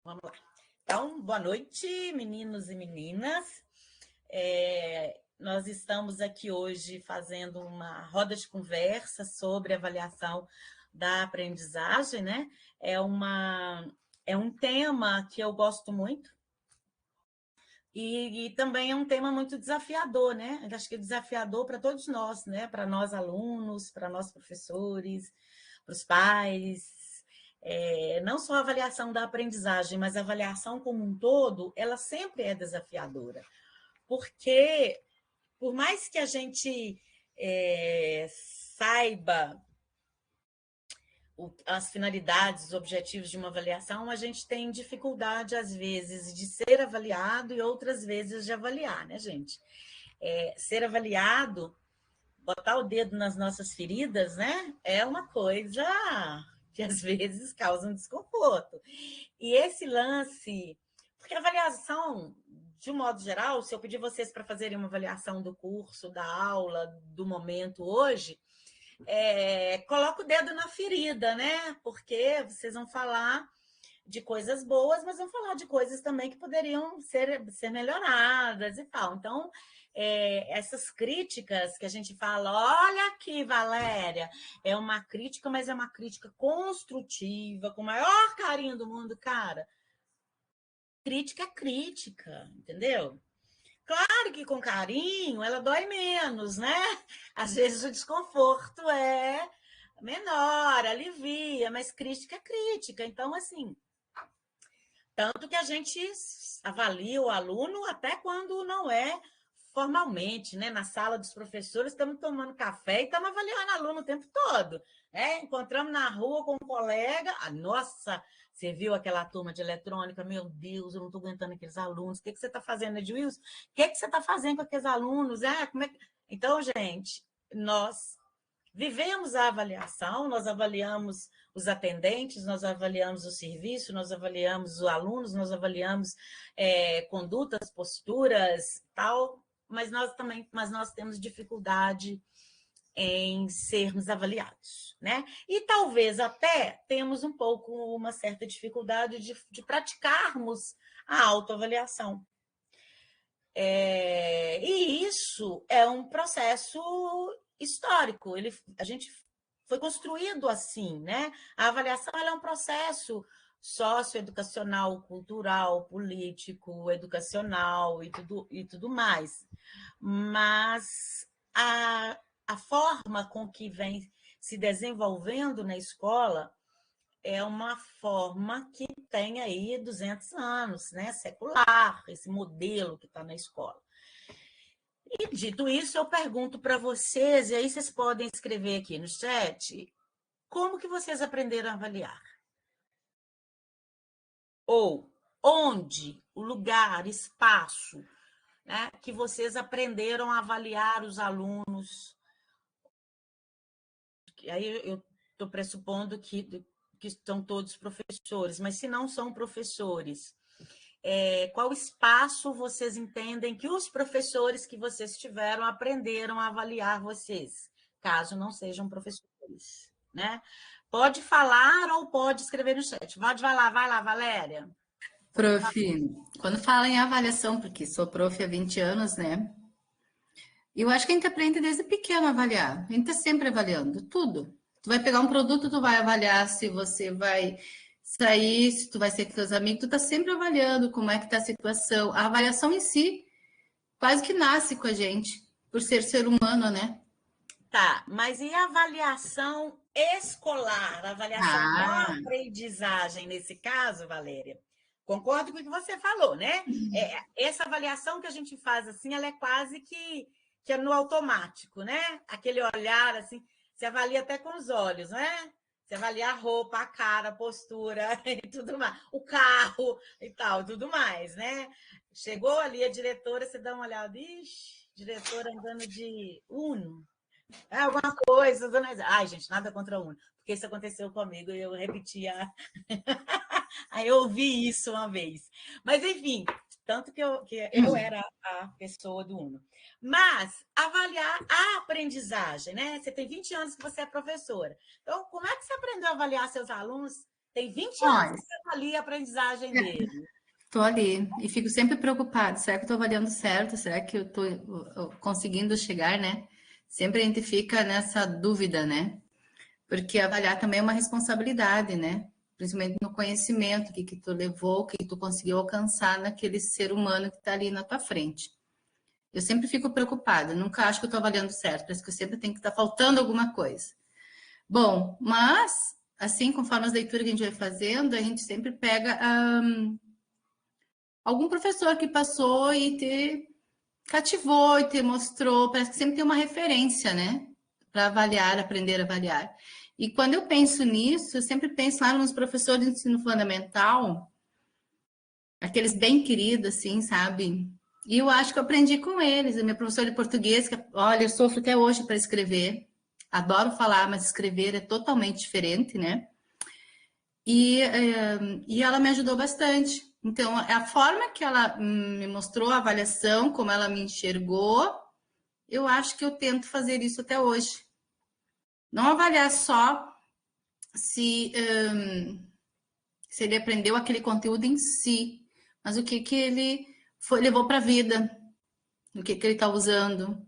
Vamos lá. Então, boa noite, meninos e meninas. Nós estamos aqui hoje fazendo uma roda de conversa sobre avaliação da aprendizagem, né? É um tema que eu gosto muito e também é um tema muito desafiador, né? Eu acho que é desafiador para todos nós, né? Para nós alunos, para nós professores, para os pais. Não só a avaliação da aprendizagem, mas a avaliação como um todo, ela sempre é desafiadora. Porque, por mais que a gente saiba as finalidades, os objetivos de uma avaliação, a gente tem dificuldade, às vezes, de ser avaliado e outras vezes de avaliar, né, gente? Ser avaliado, botar o dedo nas nossas feridas, né, é uma coisa que às vezes causa um desconforto. E esse lance, porque a avaliação, de um modo geral, se eu pedir vocês para fazerem uma avaliação do curso, da aula, do momento hoje, coloca o dedo na ferida, né? Porque vocês vão falar de coisas boas, mas vão falar de coisas também que poderiam ser melhoradas e tal. Então, essas críticas que a gente fala, olha aqui, Valéria, é uma crítica, mas é uma crítica construtiva, com o maior carinho do mundo, cara. Crítica é crítica, entendeu? Claro que com carinho ela dói menos, né? Às vezes o desconforto é menor, alivia, mas crítica é crítica. Então, assim, tanto que a gente avalia o aluno até quando não é formalmente, né? Na sala dos professores, estamos tomando café e estamos avaliando o aluno o tempo todo. Encontramos na rua com um colega, nossa, você viu aquela turma de eletrônica? Meu Deus, eu não estou aguentando aqueles alunos. O que você está fazendo, Edilson? O que você está fazendo com aqueles alunos? Então, gente, nós vivemos a avaliação, nós avaliamos os atendentes, nós avaliamos o serviço, nós avaliamos os alunos, nós avaliamos condutas, posturas, tal, mas nós temos dificuldade em sermos avaliados, né? E talvez até temos um pouco uma certa dificuldade de praticarmos a autoavaliação. E isso é um processo histórico. A gente foi construído assim, né? A avaliação é um processo socioeducacional, cultural, político, educacional e tudo mais. Mas a forma com que vem se desenvolvendo na escola é uma forma que tem aí 200 anos, né? Secular, esse modelo que está na escola. E, dito isso, eu pergunto para vocês, e aí vocês podem escrever aqui no chat, como que vocês aprenderam a avaliar? Ou onde, o lugar, espaço, né, que vocês aprenderam a avaliar os alunos? E aí eu estou pressupondo que estão todos professores, mas se não são professores, qual espaço vocês entendem que os professores que vocês tiveram aprenderam a avaliar vocês, caso não sejam professores, né? Pode falar ou pode escrever no chat. Vai lá, Valéria. Prof, quando fala em avaliação, porque sou prof há 20 anos, né? Eu acho que a gente aprende desde pequeno a avaliar. A gente está sempre avaliando tudo. Tu vai pegar um produto, tu vai avaliar se você vai sair, se tu vai ser com teus amigos, tu tá sempre avaliando como é que tá a situação. A avaliação em si quase que nasce com a gente, por ser humano, né? Tá, mas e a avaliação escolar, a avaliação da Ah, aprendizagem nesse caso, Valéria? Concordo com o que você falou, né? Essa avaliação que a gente faz assim, ela é quase que é no automático, né? Aquele olhar assim, você avalia até com os olhos, né? Você avalia a roupa, a cara, a postura e tudo mais, o carro e tal, tudo mais, né? Chegou ali a diretora, você dá uma olhada, ixi, diretora andando de Uno, alguma coisa, dona... Ai, gente, nada contra a Uno, porque isso aconteceu comigo e eu repetia. Aí eu ouvi isso uma vez. Mas, enfim, tanto que eu era a pessoa do Uno. Mas avaliar a aprendizagem, né? Você tem 20 anos que você é professora. Então, como é que você aprendeu a avaliar seus alunos Tem 20 anos Olha, que você avalia a aprendizagem dele. estou ali e fico sempre preocupada. Será que eu estou avaliando certo? Será que eu estou conseguindo chegar, né? Sempre a gente fica nessa dúvida, né? Porque avaliar também é uma responsabilidade, né? Principalmente no conhecimento, o que que tu levou, o que que tu conseguiu alcançar naquele ser humano que está ali na tua frente. Eu sempre fico preocupada, nunca acho que eu estou avaliando certo, parece que eu sempre tenho que estar faltando alguma coisa. Bom, mas, assim, conforme as leituras que a gente vai fazendo, a gente sempre pega algum professor que passou e te cativou e te mostrou, parece que sempre tem uma referência, né? Para avaliar, aprender a avaliar. E quando eu penso nisso, eu sempre penso lá nos professores de ensino fundamental, aqueles bem queridos, assim, sabe? E eu acho que eu aprendi com eles. A minha professora de português, que, olha, eu sofro até hoje para escrever. Adoro falar, mas escrever é totalmente diferente, né? E ela me ajudou bastante. Então, a forma que ela me mostrou a avaliação, como ela me enxergou, eu acho que eu tento fazer isso até hoje. Não avaliar só se, se ele aprendeu aquele conteúdo em si, mas o que, que ele levou para a vida, o que, que ele está usando,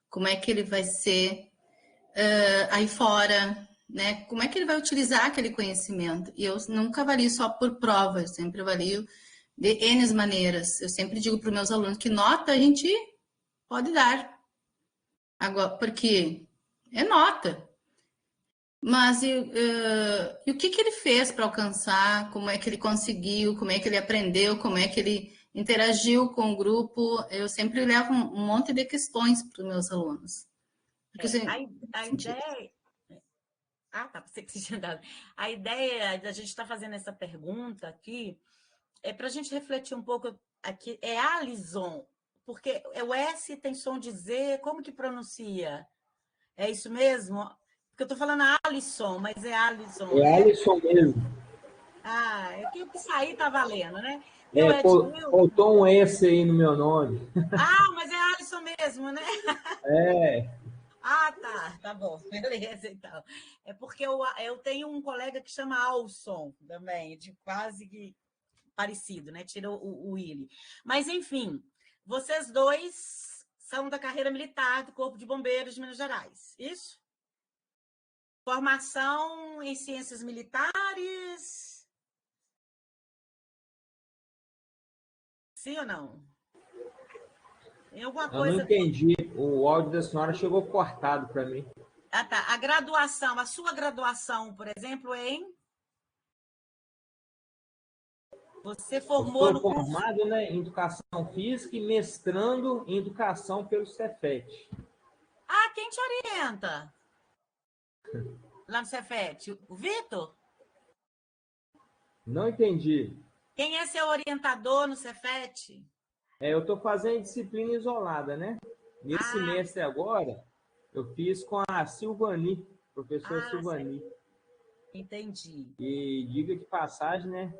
como é que ele vai ser aí fora, né? Como é que ele vai utilizar aquele conhecimento? E eu nunca avalio só por prova, eu sempre avalio de N maneiras. Eu sempre digo para os meus alunos que nota a gente pode dar. Agora, porque é nota. Mas e o que que ele fez para alcançar? Como é que ele conseguiu? Como é que ele aprendeu? Como é que ele interagiu com o grupo? Eu sempre levo um monte de questões para os meus alunos. Porque, É, assim, a ideia. Ah, tá, pensei que você tinha dado. A ideia da gente estar fazendo essa pergunta aqui é para a gente refletir um pouco aqui. É Alison, porque o S tem som de Z, como que pronuncia? É isso mesmo? Porque eu estou falando Alisson, mas é Alison, É né? Alisson mesmo. Ah, é que o que sair tá valendo, né? E o Edmilson? Faltou um S aí no meu nome. Ah, mas é Alisson mesmo, né? É, Ah, tá bom, beleza, então. É porque eu tenho um colega que chama Alson também, de quase que parecido, né? Tira o Willy. Mas, enfim, vocês dois são da carreira militar do Corpo de Bombeiros de Minas Gerais, isso? Formação em ciências militares? Sim ou não? Em alguma eu não coisa. entendi. O áudio da senhora chegou cortado para mim. Ah, tá. A graduação, a sua graduação, por exemplo, é em. Você Eu formou sou no curso. formado, né, em Educação Física e mestrando em Educação pelo Cefet. Ah, quem te orienta lá no Cefet? O Vitor? Não entendi. Quem é seu orientador no Cefet? Eu estou fazendo disciplina isolada, né? Nesse Ah, semestre agora, eu fiz com a Silvani, professora sei. Silvani. Entendi. E diga de passagem, né?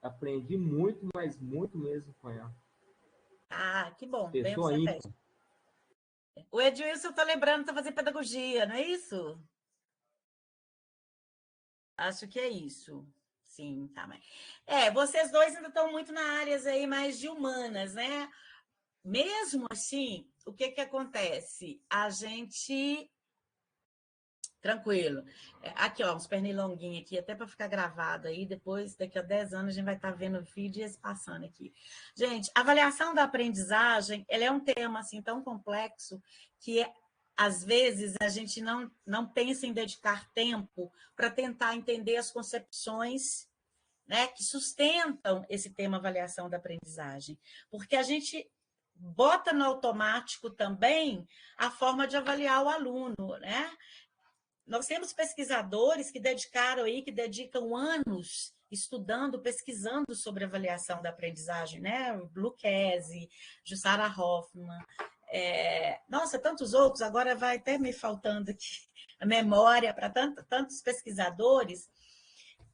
Aprendi muito, mas muito mesmo com ela. Ah, que bom. Venha para o Pessoa Cefet. ímpar. O Edilson, eu tô lembrando, tá fazendo pedagogia, não é isso? Acho que é isso. Sim, tá. Mas... vocês dois ainda estão muito na áreas aí mais de humanas, né? Mesmo assim, o que que acontece? A gente tranquilo. Aqui, ó, uns pernilonguinhos aqui, até para ficar gravado aí, depois, daqui a 10 anos, a gente vai estar vendo o vídeo e esse passando aqui. Gente, avaliação da aprendizagem, ela é um tema, assim, tão complexo que, às vezes, a gente não pensa em dedicar tempo para tentar entender as concepções, né, que sustentam esse tema avaliação da aprendizagem. Porque a gente bota no automático também a forma de avaliar o aluno, né? Nós temos pesquisadores que dedicaram aí, que dedicam anos estudando, pesquisando sobre avaliação da aprendizagem, né? Lucchesi, Jussara Hoffmann, nossa, tantos outros, agora vai até me faltando aqui a memória para tantos pesquisadores.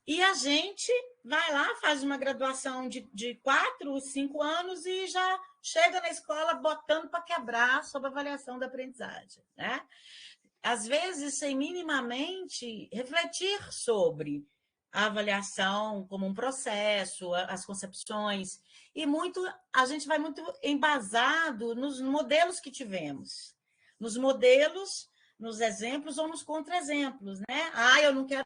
E a gente vai lá, faz uma graduação de 4, 5 anos e já chega na escola botando para quebrar sobre a avaliação da aprendizagem, né? Às vezes sem minimamente refletir sobre. a avaliação como um processo, as concepções, e a gente vai muito embasado nos modelos que tivemos, nos modelos, nos exemplos ou nos contra-exemplos, né? Eu não quero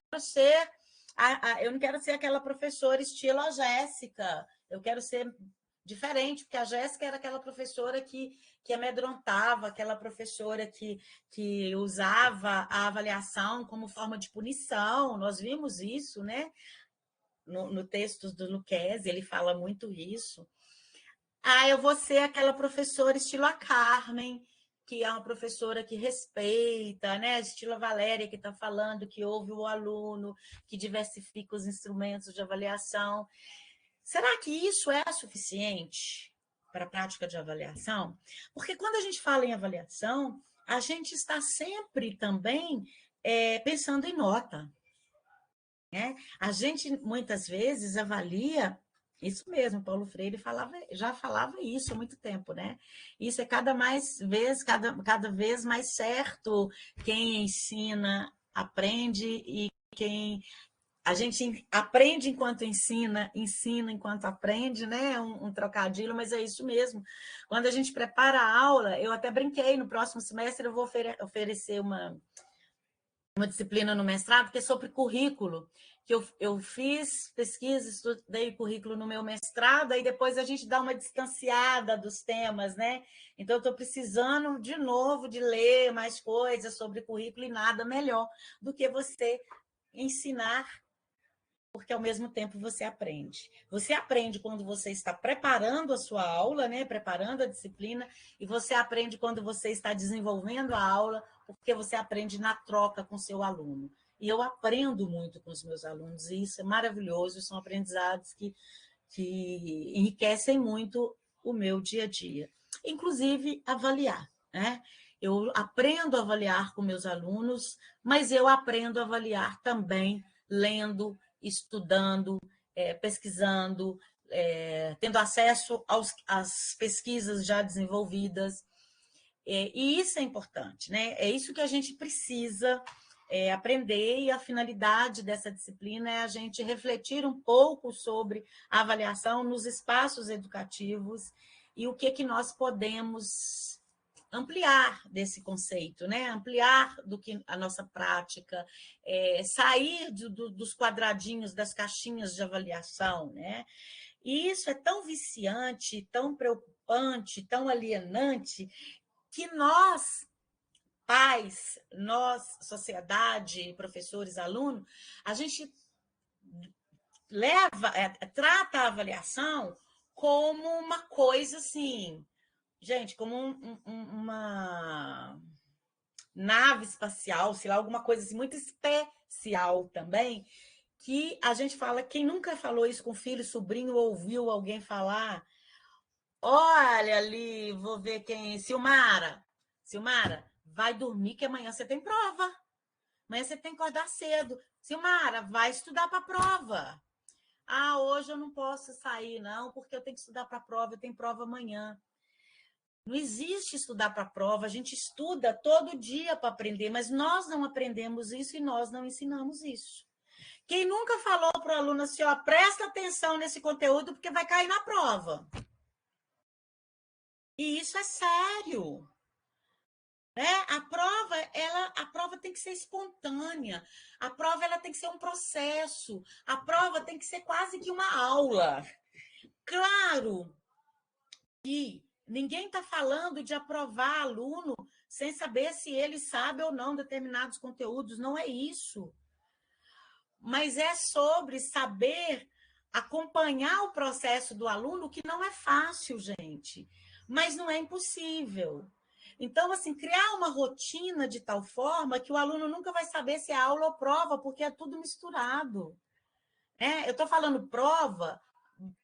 ser aquela professora estilo a Jéssica, eu quero ser diferente, porque a Jéssica era aquela professora que amedrontava, aquela professora que usava a avaliação como forma de punição. Nós vimos isso, né? No texto do Lucchesi, ele fala muito isso. Eu vou ser aquela professora estilo a Carmen, que é uma professora que respeita, né? Estilo a Valéria, que está falando, que ouve o aluno, que diversifica os instrumentos de avaliação. Será que isso é suficiente para a prática de avaliação? Porque quando a gente fala em avaliação, a gente está sempre também pensando em nota, né? A gente, muitas vezes, avalia... Isso mesmo, Paulo Freire já falava isso há muito tempo, né? Isso é cada vez mais certo. Quem ensina, aprende, e quem... A gente aprende enquanto ensina, ensina enquanto aprende, né? Um trocadilho, mas é isso mesmo. Quando a gente prepara a aula, eu até brinquei, no próximo semestre eu vou oferecer uma disciplina no mestrado que é sobre currículo, que eu fiz pesquisa, estudei currículo no meu mestrado, aí depois a gente dá uma distanciada dos temas, né? Então, eu estou precisando, de novo, de ler mais coisas sobre currículo, e nada melhor do que você ensinar, porque ao mesmo tempo você aprende. Você aprende quando você está preparando a sua aula, né? Preparando a disciplina, e você aprende quando você está desenvolvendo a aula, porque você aprende na troca com o seu aluno. E eu aprendo muito com os meus alunos, e isso é maravilhoso, são aprendizados que enriquecem muito o meu dia a dia. Inclusive, avaliar, né? Eu aprendo a avaliar com meus alunos, mas eu aprendo a avaliar também lendo, estudando, pesquisando, tendo acesso às pesquisas já desenvolvidas. E isso é importante, né? É isso que a gente precisa aprender, e a finalidade dessa disciplina é a gente refletir um pouco sobre a avaliação nos espaços educativos e o que nós podemos ampliar desse conceito, né? Ampliar do que a nossa prática, sair dos quadradinhos, das caixinhas de avaliação, né? E isso é tão viciante, tão preocupante, tão alienante, que nós, pais, nós, sociedade, professores, alunos, a gente trata a avaliação como uma coisa assim, gente, como uma nave espacial, sei lá, alguma coisa assim, muito especial também, que a gente fala, quem nunca falou isso com filho, sobrinho, ouviu alguém falar, olha ali, vou ver quem, Silmara, vai dormir que amanhã você tem prova, amanhã você tem que acordar cedo, Silmara, vai estudar para a prova. Hoje eu não posso sair, não, porque eu tenho que estudar para a prova, eu tenho prova amanhã. Não existe estudar para a prova, a gente estuda todo dia para aprender, mas nós não aprendemos isso e nós não ensinamos isso. Quem nunca falou para o aluno assim, presta atenção nesse conteúdo porque vai cair na prova. E isso é sério. A prova tem que ser espontânea, a prova ela tem que ser um processo, a prova tem que ser quase que uma aula. Claro que ninguém está falando de aprovar aluno sem saber se ele sabe ou não determinados conteúdos, não é isso. Mas é sobre saber acompanhar o processo do aluno, que não é fácil, gente, mas não é impossível. Então, assim, criar uma rotina de tal forma que o aluno nunca vai saber se é aula ou prova, porque é tudo misturado. Eu estou falando prova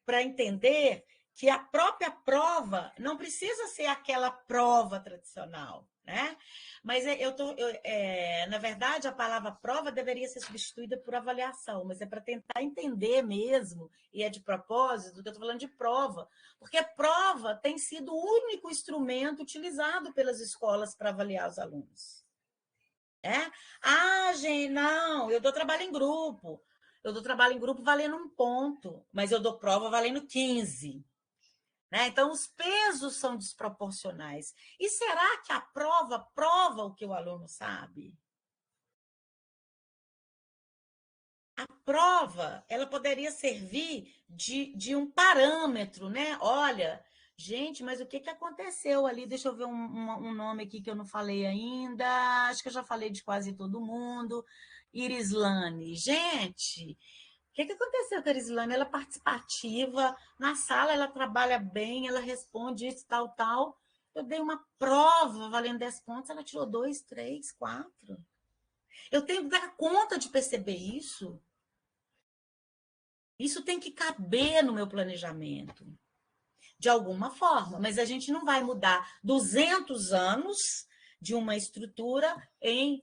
para entender que a própria prova não precisa ser aquela prova tradicional, né? Mas na verdade, a palavra prova deveria ser substituída por avaliação, mas é para tentar entender mesmo, e é de propósito que eu estou falando de prova, porque prova tem sido o único instrumento utilizado pelas escolas para avaliar os alunos. Gente, não, eu dou trabalho em grupo. Eu dou trabalho em grupo valendo 1 ponto, mas eu dou prova valendo 15. Né? Então, os pesos são desproporcionais. E será que a prova prova o que o aluno sabe? A prova, ela poderia servir de um parâmetro, né? Olha, gente, mas o que aconteceu ali? Deixa eu ver um nome aqui que eu não falei ainda. Acho que eu já falei de quase todo mundo. Irislane. Gente, o que aconteceu com a Irislane? Ela é participativa, na sala ela trabalha bem, ela responde isso, tal, tal. Eu dei uma prova valendo 10 pontos, ela tirou 2, 3, 4. Eu tenho que dar conta de perceber isso. Isso tem que caber no meu planejamento, de alguma forma, mas a gente não vai mudar 200 anos de uma estrutura em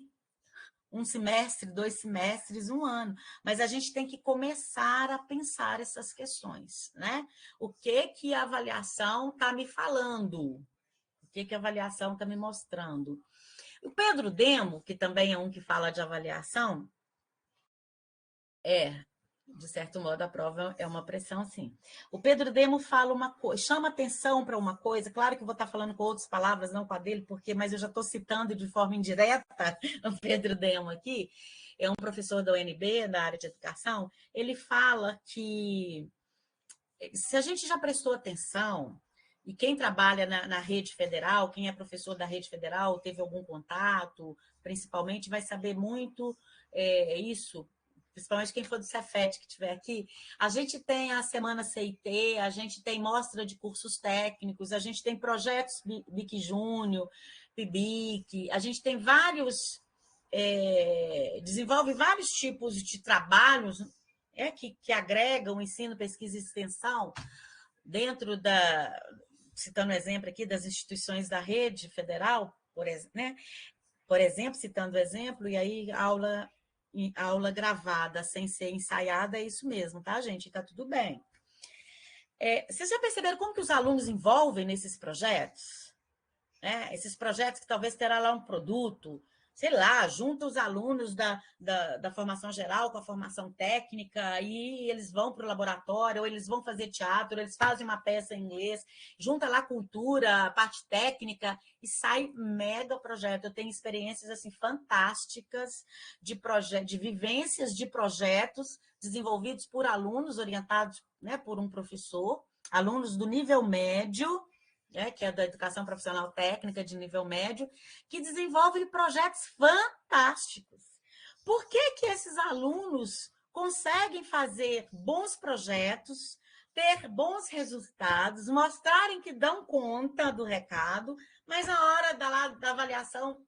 1 semestre, 2 semestres, 1 ano. Mas a gente tem que começar a pensar essas questões, né? O que a avaliação está me falando? O que a avaliação está me mostrando? O Pedro Demo, que também é um que fala de avaliação, de certo modo, a prova é uma pressão, sim. O Pedro Demo fala uma coisa, chama atenção para uma coisa, claro que eu vou estar falando com outras palavras, não com a dele, mas eu já estou citando de forma indireta o Pedro Demo aqui, é um professor da UNB, da área de educação, ele fala que se a gente já prestou atenção, e quem trabalha na rede federal, quem é professor da rede federal, teve algum contato, principalmente, vai saber muito isso, principalmente quem for do Cefet que estiver aqui, a gente tem a Semana CIT, a gente tem mostra de cursos técnicos, a gente tem projetos BIC Júnior, PIBIC, a gente tem vários, desenvolve vários tipos de trabalhos que agregam ensino, pesquisa e extensão dentro citando exemplo aqui das instituições da rede federal, por exemplo, citando exemplo, e aí aula gravada, sem ser ensaiada, é isso mesmo, tá, gente? Está tudo bem. Vocês já perceberam como que os alunos envolvem nesses projetos? Esses projetos que talvez terá lá um produto, sei lá, junta os alunos da formação geral com a formação técnica e eles vão para o laboratório, ou eles vão fazer teatro, ou eles fazem uma peça em inglês, junta lá a cultura, a parte técnica e sai mega projeto. Eu tenho experiências assim fantásticas de vivências de projetos desenvolvidos por alunos orientados, né, por um professor, alunos do nível médio, que é da educação profissional técnica de nível médio, que desenvolvem projetos fantásticos. Por que esses alunos conseguem fazer bons projetos, ter bons resultados, mostrarem que dão conta do recado, mas na hora da avaliação,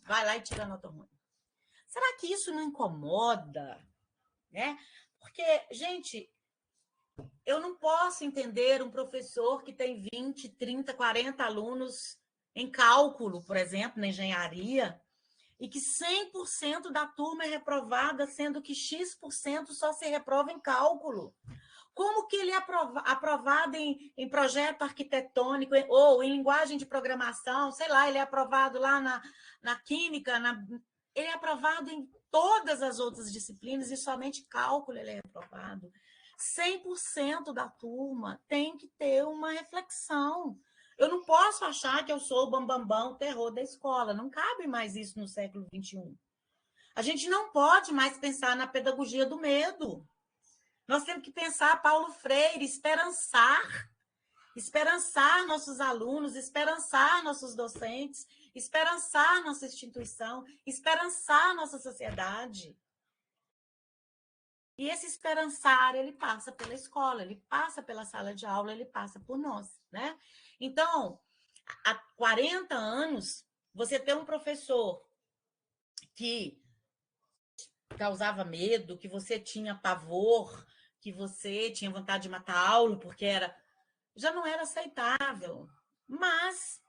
vai lá e tira a nota ruim? Será que isso não incomoda? Porque, gente, eu não posso entender um professor que tem 20, 30, 40 alunos em cálculo, por exemplo, na engenharia, e que 100% da turma é reprovada, sendo que X% só se reprova em cálculo. Como que ele é aprovado em projeto arquitetônico ou em linguagem de programação, sei lá, ele é aprovado lá na química, ele é aprovado em todas as outras disciplinas e somente cálculo ele é aprovado. 100% da turma tem que ter uma reflexão. Eu não posso achar que eu sou o bambambam, o terror da escola. Não cabe mais isso no século XXI. A gente não pode mais pensar na pedagogia do medo. Nós temos que pensar Paulo Freire, esperançar nossos alunos, esperançar nossos docentes, esperançar nossa instituição, esperançar nossa sociedade. E esse esperançar, ele passa pela escola, ele passa pela sala de aula, ele passa por nós, né? Então, há 40 anos, você tem um professor que causava medo, que você tinha pavor, que você tinha vontade de matar a aula, porque já não era aceitável. Mas,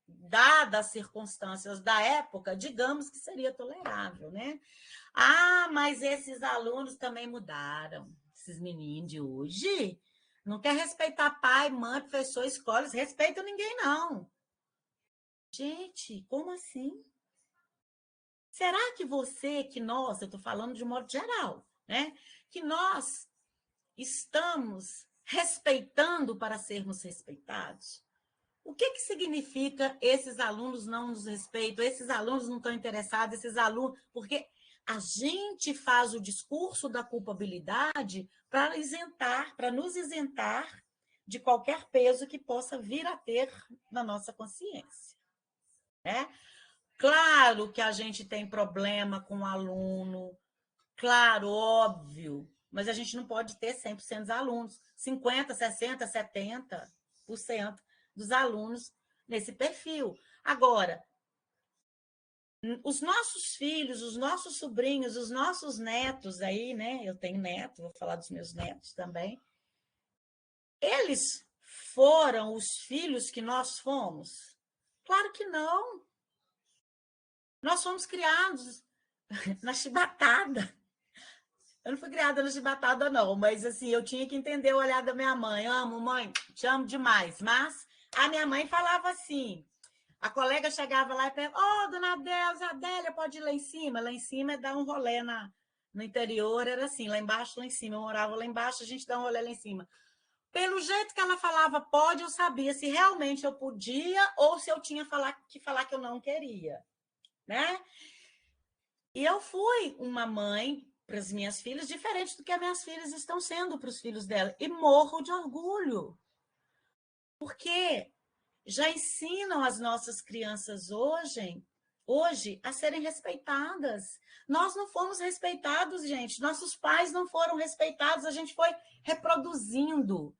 dadas as circunstâncias da época, digamos que seria tolerável, né? Mas esses alunos também mudaram. Esses meninos de hoje não quer respeitar pai, mãe, professor, escolas, respeitam ninguém, não. Gente, como assim? Será que você, eu estou falando de um modo geral, né? que nós estamos respeitando para sermos respeitados? O que significa esses alunos não nos respeitam, esses alunos não estão interessados, esses alunos... Porque a gente faz o discurso da culpabilidade para nos isentar de qualquer peso que possa vir a ter na nossa consciência, né? Claro que a gente tem problema com o aluno, claro, óbvio, mas a gente não pode ter 100% dos alunos, 50%, 60%, 70% dos alunos nesse perfil. Agora, os nossos filhos, os nossos sobrinhos, os nossos netos aí, né? Eu tenho neto, vou falar dos meus netos também. Eles foram os filhos que nós fomos? Claro que não. Nós fomos criados na chibatada. Eu não fui criada na chibatada, não, mas assim, eu tinha que entender o olhar da minha mãe. Amo, mãe, te amo demais. Mas a minha mãe falava assim, a colega chegava lá e perguntava, dona Adélia, pode ir lá em cima? Lá em cima é dar um rolê no interior, era assim, lá embaixo, lá em cima. Eu morava lá embaixo, a gente dá um rolê lá em cima. Pelo jeito que ela falava pode, eu sabia se realmente eu podia ou se eu tinha que falar que eu não queria, né? E eu fui uma mãe para as minhas filhas diferente do que as minhas filhas estão sendo para os filhos dela. E morro de orgulho. Porque já ensinam as nossas crianças hoje a serem respeitadas. Nós não fomos respeitados, gente. Nossos pais não foram respeitados. A gente foi reproduzindo.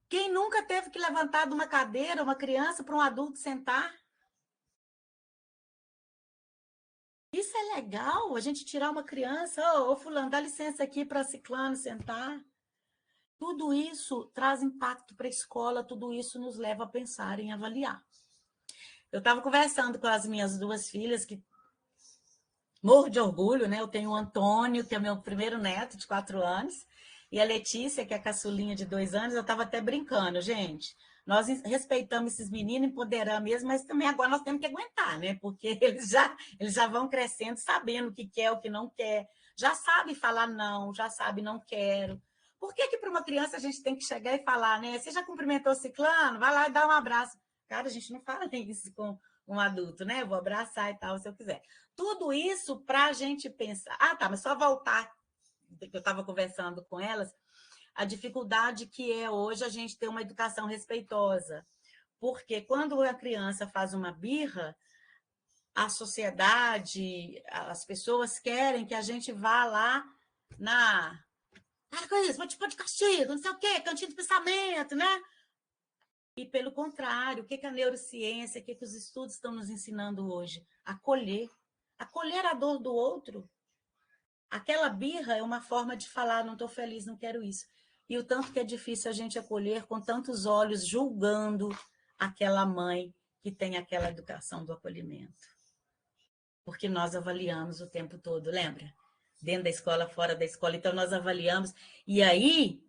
Quem nunca teve que levantar de uma cadeira, uma criança, para um adulto sentar? Isso é legal, a gente tirar uma criança, fulano, dá licença aqui para ciclano sentar. Tudo isso traz impacto para a escola, tudo isso nos leva a pensar em avaliar. Eu estava conversando com as minhas duas filhas, que morro de orgulho, né? Eu tenho o Antônio, que é meu primeiro neto, de 4 anos, e a Letícia, que é a caçulinha de 2 anos. Eu estava até brincando, gente. Nós respeitamos esses meninos, empoderamos mesmo, mas também agora nós temos que aguentar, né? Porque eles já vão crescendo, sabendo o que quer, o que não quer. Já sabe falar não, já sabe não quero. Por que para uma criança a gente tem que chegar e falar, né? Você já cumprimentou o ciclano? Vai lá e dá um abraço. Cara, a gente não fala isso com um adulto, né? Eu vou abraçar e tal, se eu quiser. Tudo isso para a gente pensar. Ah, tá, mas só voltar, que eu estava conversando com elas, a dificuldade que é hoje a gente ter uma educação respeitosa. Porque quando a criança faz uma birra, a sociedade, as pessoas querem que a gente vá lá na... Ah, com isso, vou te pôr de castigo, não sei o quê, cantinho de pensamento, né? E, pelo contrário, o que a neurociência, o que os estudos estão nos ensinando hoje? Acolher. Acolher a dor do outro. Aquela birra é uma forma de falar, não estou feliz, não quero isso. E o tanto que é difícil a gente acolher com tantos olhos julgando aquela mãe que tem aquela educação do acolhimento. Porque nós avaliamos o tempo todo, lembra? Dentro da escola, fora da escola. Então, nós avaliamos. E aí,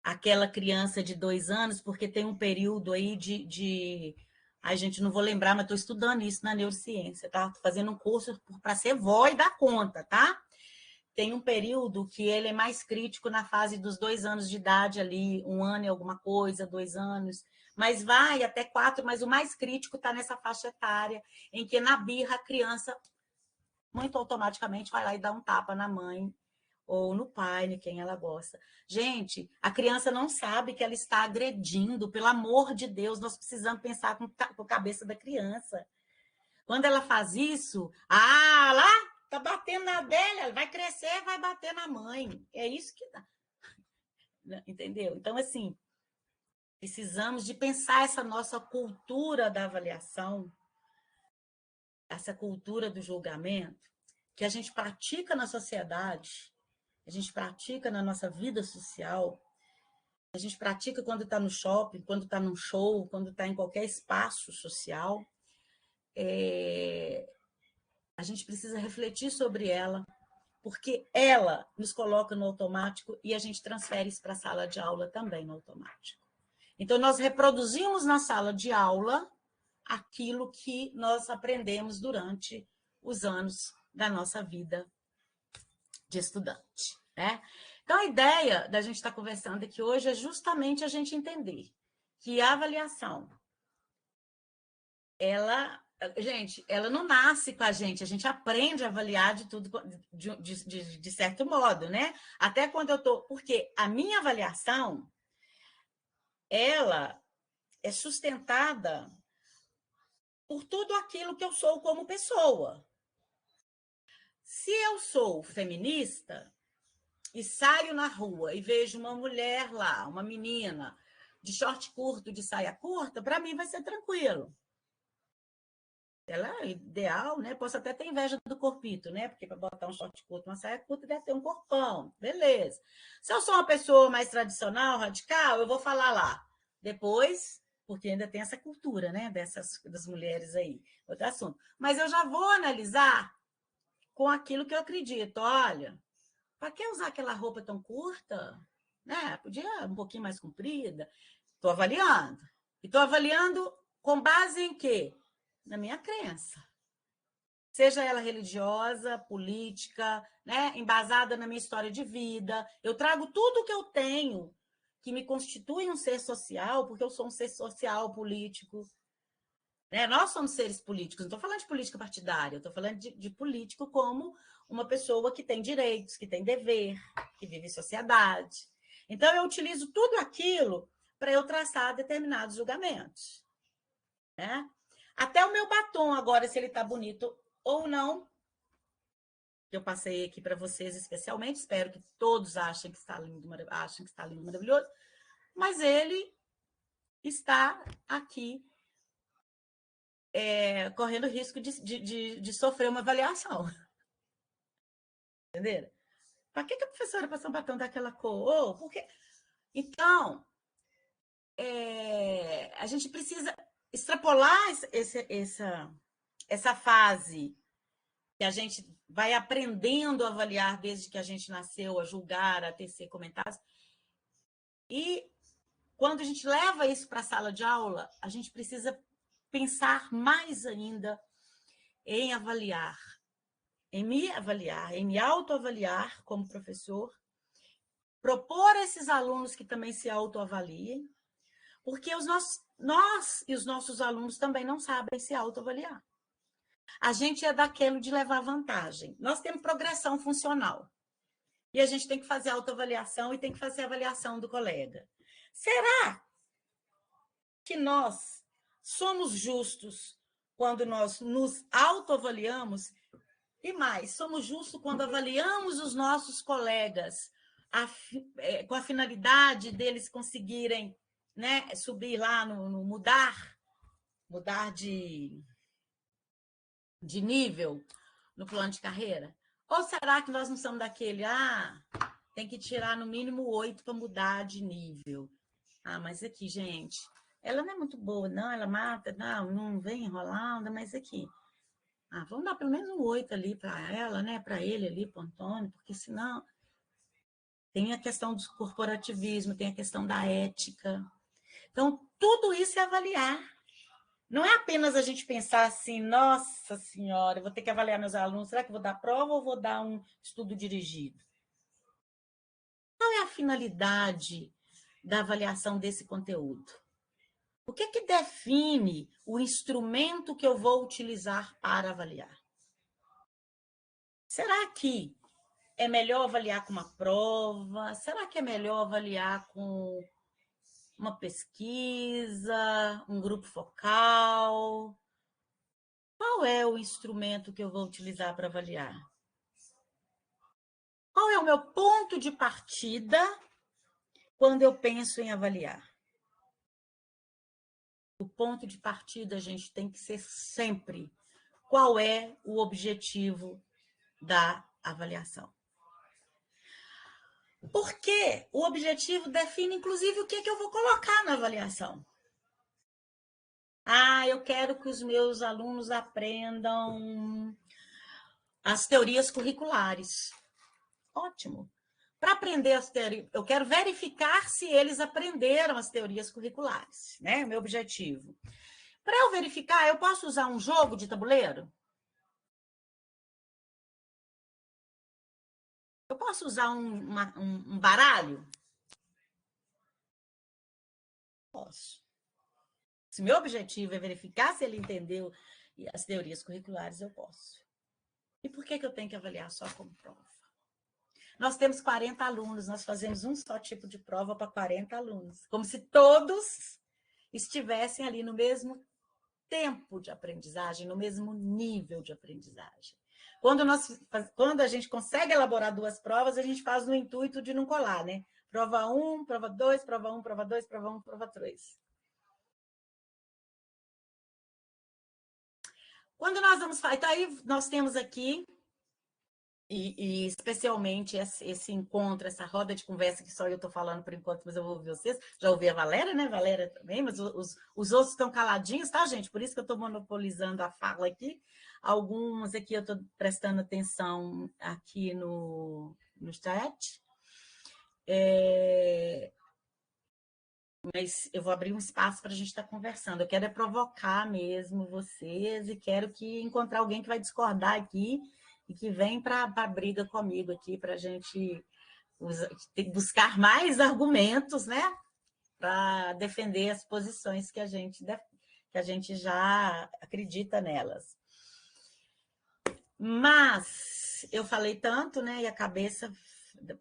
aquela criança de 2 anos, porque tem um período aí de... Ai, gente, não vou lembrar, mas estou estudando isso na neurociência, tá? Tô fazendo um curso para ser vó e dar conta, tá? Tem um período que ele é mais crítico na fase dos 2 anos de idade ali, 1 ano e alguma coisa, 2 anos, mas vai até 4, mas o mais crítico está nessa faixa etária, em que na birra a criança muito automaticamente vai lá e dá um tapa na mãe, ou no pai, de quem ela gosta. Gente, a criança não sabe que ela está agredindo, pelo amor de Deus, nós precisamos pensar com a cabeça da criança. Quando ela faz isso, lá, tá batendo na dela, ela vai crescer, vai bater na mãe. É isso que dá. Entendeu? Então, assim, precisamos de pensar essa nossa cultura da avaliação, essa cultura do julgamento, que a gente pratica na sociedade, a gente pratica na nossa vida social, a gente pratica quando está no shopping, quando está num show, quando está em qualquer espaço social. A gente precisa refletir sobre ela, porque ela nos coloca no automático e a gente transfere isso para a sala de aula também no automático. Então, nós reproduzimos na sala de aula aquilo que nós aprendemos durante os anos da nossa vida de estudante, né? Então, a ideia da gente estar conversando aqui hoje é justamente a gente entender que a avaliação, ela não nasce com a gente aprende a avaliar de tudo de certo modo, né? Até quando eu estou. Porque a minha avaliação, ela é sustentada por tudo aquilo que eu sou como pessoa. Se eu sou feminista e saio na rua e vejo uma mulher lá, uma menina, de short curto, de saia curta, para mim vai ser tranquilo. Ela é ideal, né? Posso até ter inveja do corpito, né? Porque para botar um short curto, uma saia curta, deve ter um corpão. Beleza. Se eu sou uma pessoa mais tradicional, radical, eu vou falar lá. Depois, porque ainda tem essa cultura, né? Das mulheres aí. Outro assunto. Mas eu já vou analisar com aquilo que eu acredito. Olha, para que usar aquela roupa tão curta? Né? Podia um pouquinho mais comprida. Estou avaliando. E estou avaliando com base em quê? Na minha crença. Seja ela religiosa, política, né? Embasada na minha história de vida. Eu trago tudo que eu tenho que me constitui um ser social, porque eu sou um ser social, político. Né? Nós somos seres políticos. Não estou falando de política partidária, eu estou falando de político como uma pessoa que tem direitos, que tem dever, que vive em sociedade. Então, eu utilizo tudo aquilo para eu traçar determinados julgamentos. Né? Até o meu batom agora, se ele está bonito ou não, que eu passei aqui para vocês especialmente, espero que todos achem que está lindo, maravilhoso, mas ele está aqui correndo risco de sofrer uma avaliação. Entenderam? Para que a professora passou um batom daquela cor? Oh, porque... Então, a gente precisa extrapolar essa fase que a gente vai aprendendo a avaliar desde que a gente nasceu, a julgar, a tecer comentários. E quando a gente leva isso para a sala de aula, a gente precisa pensar mais ainda em avaliar, em me avaliar, em me autoavaliar como professor, propor a esses alunos que também se autoavaliem, porque nós e os nossos alunos também não sabem se autoavaliar. A gente é daquele de levar vantagem. Nós temos progressão funcional. E a gente tem que fazer autoavaliação e tem que fazer a avaliação do colega. Será que nós somos justos quando nós nos autoavaliamos? E mais, somos justos quando avaliamos os nossos colegas com a finalidade deles conseguirem, né, subir lá no mudar de nível no plano de carreira? Ou será que nós não somos daquele, tem que tirar no mínimo 8 para mudar de nível? Mas aqui, gente, ela não é muito boa, não, ela mata, não vem enrolando, mas aqui. Vamos dar pelo menos um 8 ali para ela, né? Para ele ali, para o Antônio, porque senão tem a questão do corporativismo, tem a questão da ética. Então, tudo isso é avaliar. Não é apenas a gente pensar assim, nossa senhora, eu vou ter que avaliar meus alunos, será que eu vou dar prova ou vou dar um estudo dirigido? Qual é a finalidade da avaliação desse conteúdo? O que define o instrumento que eu vou utilizar para avaliar? Será que é melhor avaliar com uma prova? Será que é melhor avaliar com uma pesquisa, um grupo focal? Qual é o instrumento que eu vou utilizar para avaliar? Qual é o meu ponto de partida quando eu penso em avaliar? O ponto de partida, a gente tem que ser sempre qual é o objetivo da avaliação. Porque o objetivo define, inclusive, o que eu vou colocar na avaliação. Eu quero que os meus alunos aprendam as teorias curriculares. Ótimo. Para aprender as teorias, eu quero verificar se eles aprenderam as teorias curriculares, né? Meu objetivo. Para eu verificar, eu posso usar um jogo de tabuleiro? Eu posso usar um baralho? Posso. Se meu objetivo é verificar se ele entendeu as teorias curriculares, eu posso. E por que eu tenho que avaliar só como prova? Nós temos 40 alunos, nós fazemos um só tipo de prova para 40 alunos, como se todos estivessem ali no mesmo tempo de aprendizagem, no mesmo nível de aprendizagem. Quando a gente consegue elaborar 2 provas, a gente faz no intuito de não colar, né? Prova 1, prova 2, prova 1, prova 2, prova 1, prova 3. Quando nós vamos falar... Então, aí nós temos aqui, e especialmente esse encontro, essa roda de conversa que só eu estou falando por enquanto, mas eu vou ouvir vocês. Já ouvi a Valéria, né? Valéria também, mas os outros estão caladinhos, tá, gente? Por isso que eu estou monopolizando a fala aqui. Alguns aqui eu estou prestando atenção aqui no chat. Mas eu vou abrir um espaço para a gente estar conversando. Eu quero provocar mesmo vocês e quero encontrar alguém que vai discordar aqui e que vem para a briga comigo aqui para a gente buscar mais argumentos, né? Para defender as posições que a gente já acredita nelas. Mas eu falei tanto, né? E a cabeça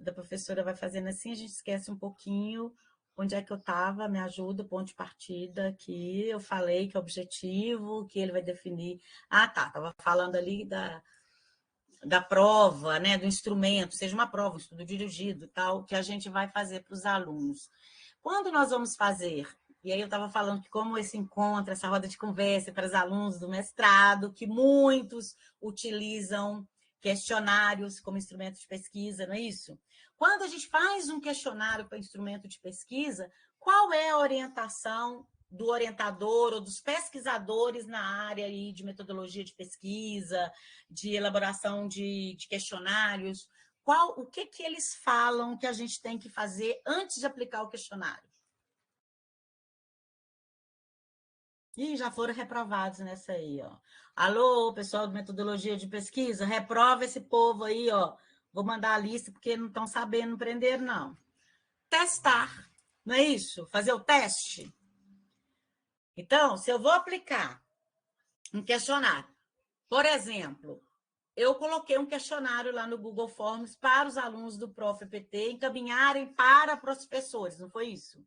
da professora vai fazendo assim, a gente esquece um pouquinho onde é que eu estava, me ajuda, ponto de partida aqui. Eu falei que é o objetivo, que ele vai definir. Ah, tá, estava falando ali da prova, né, do instrumento, seja uma prova, um estudo dirigido, tal, que a gente vai fazer para os alunos. Quando nós vamos fazer, e aí eu estava falando que como esse encontro, essa roda de conversa para os alunos do mestrado, que muitos utilizam questionários como instrumento de pesquisa, não é isso? Quando a gente faz um questionário para instrumento de pesquisa, qual é a orientação do orientador ou dos pesquisadores na área aí de metodologia de pesquisa, de elaboração de questionários? O que eles falam que a gente tem que fazer antes de aplicar o questionário? E já foram reprovados nessa aí, ó. Alô, pessoal de metodologia de pesquisa, reprova esse povo aí, ó. Vou mandar a lista porque não estão sabendo prender, não. Testar, não é isso? Fazer o teste. Então, se eu vou aplicar um questionário, por exemplo, eu coloquei um questionário lá no Google Forms para os alunos do Prof. EPT encaminharem para professores, não foi isso?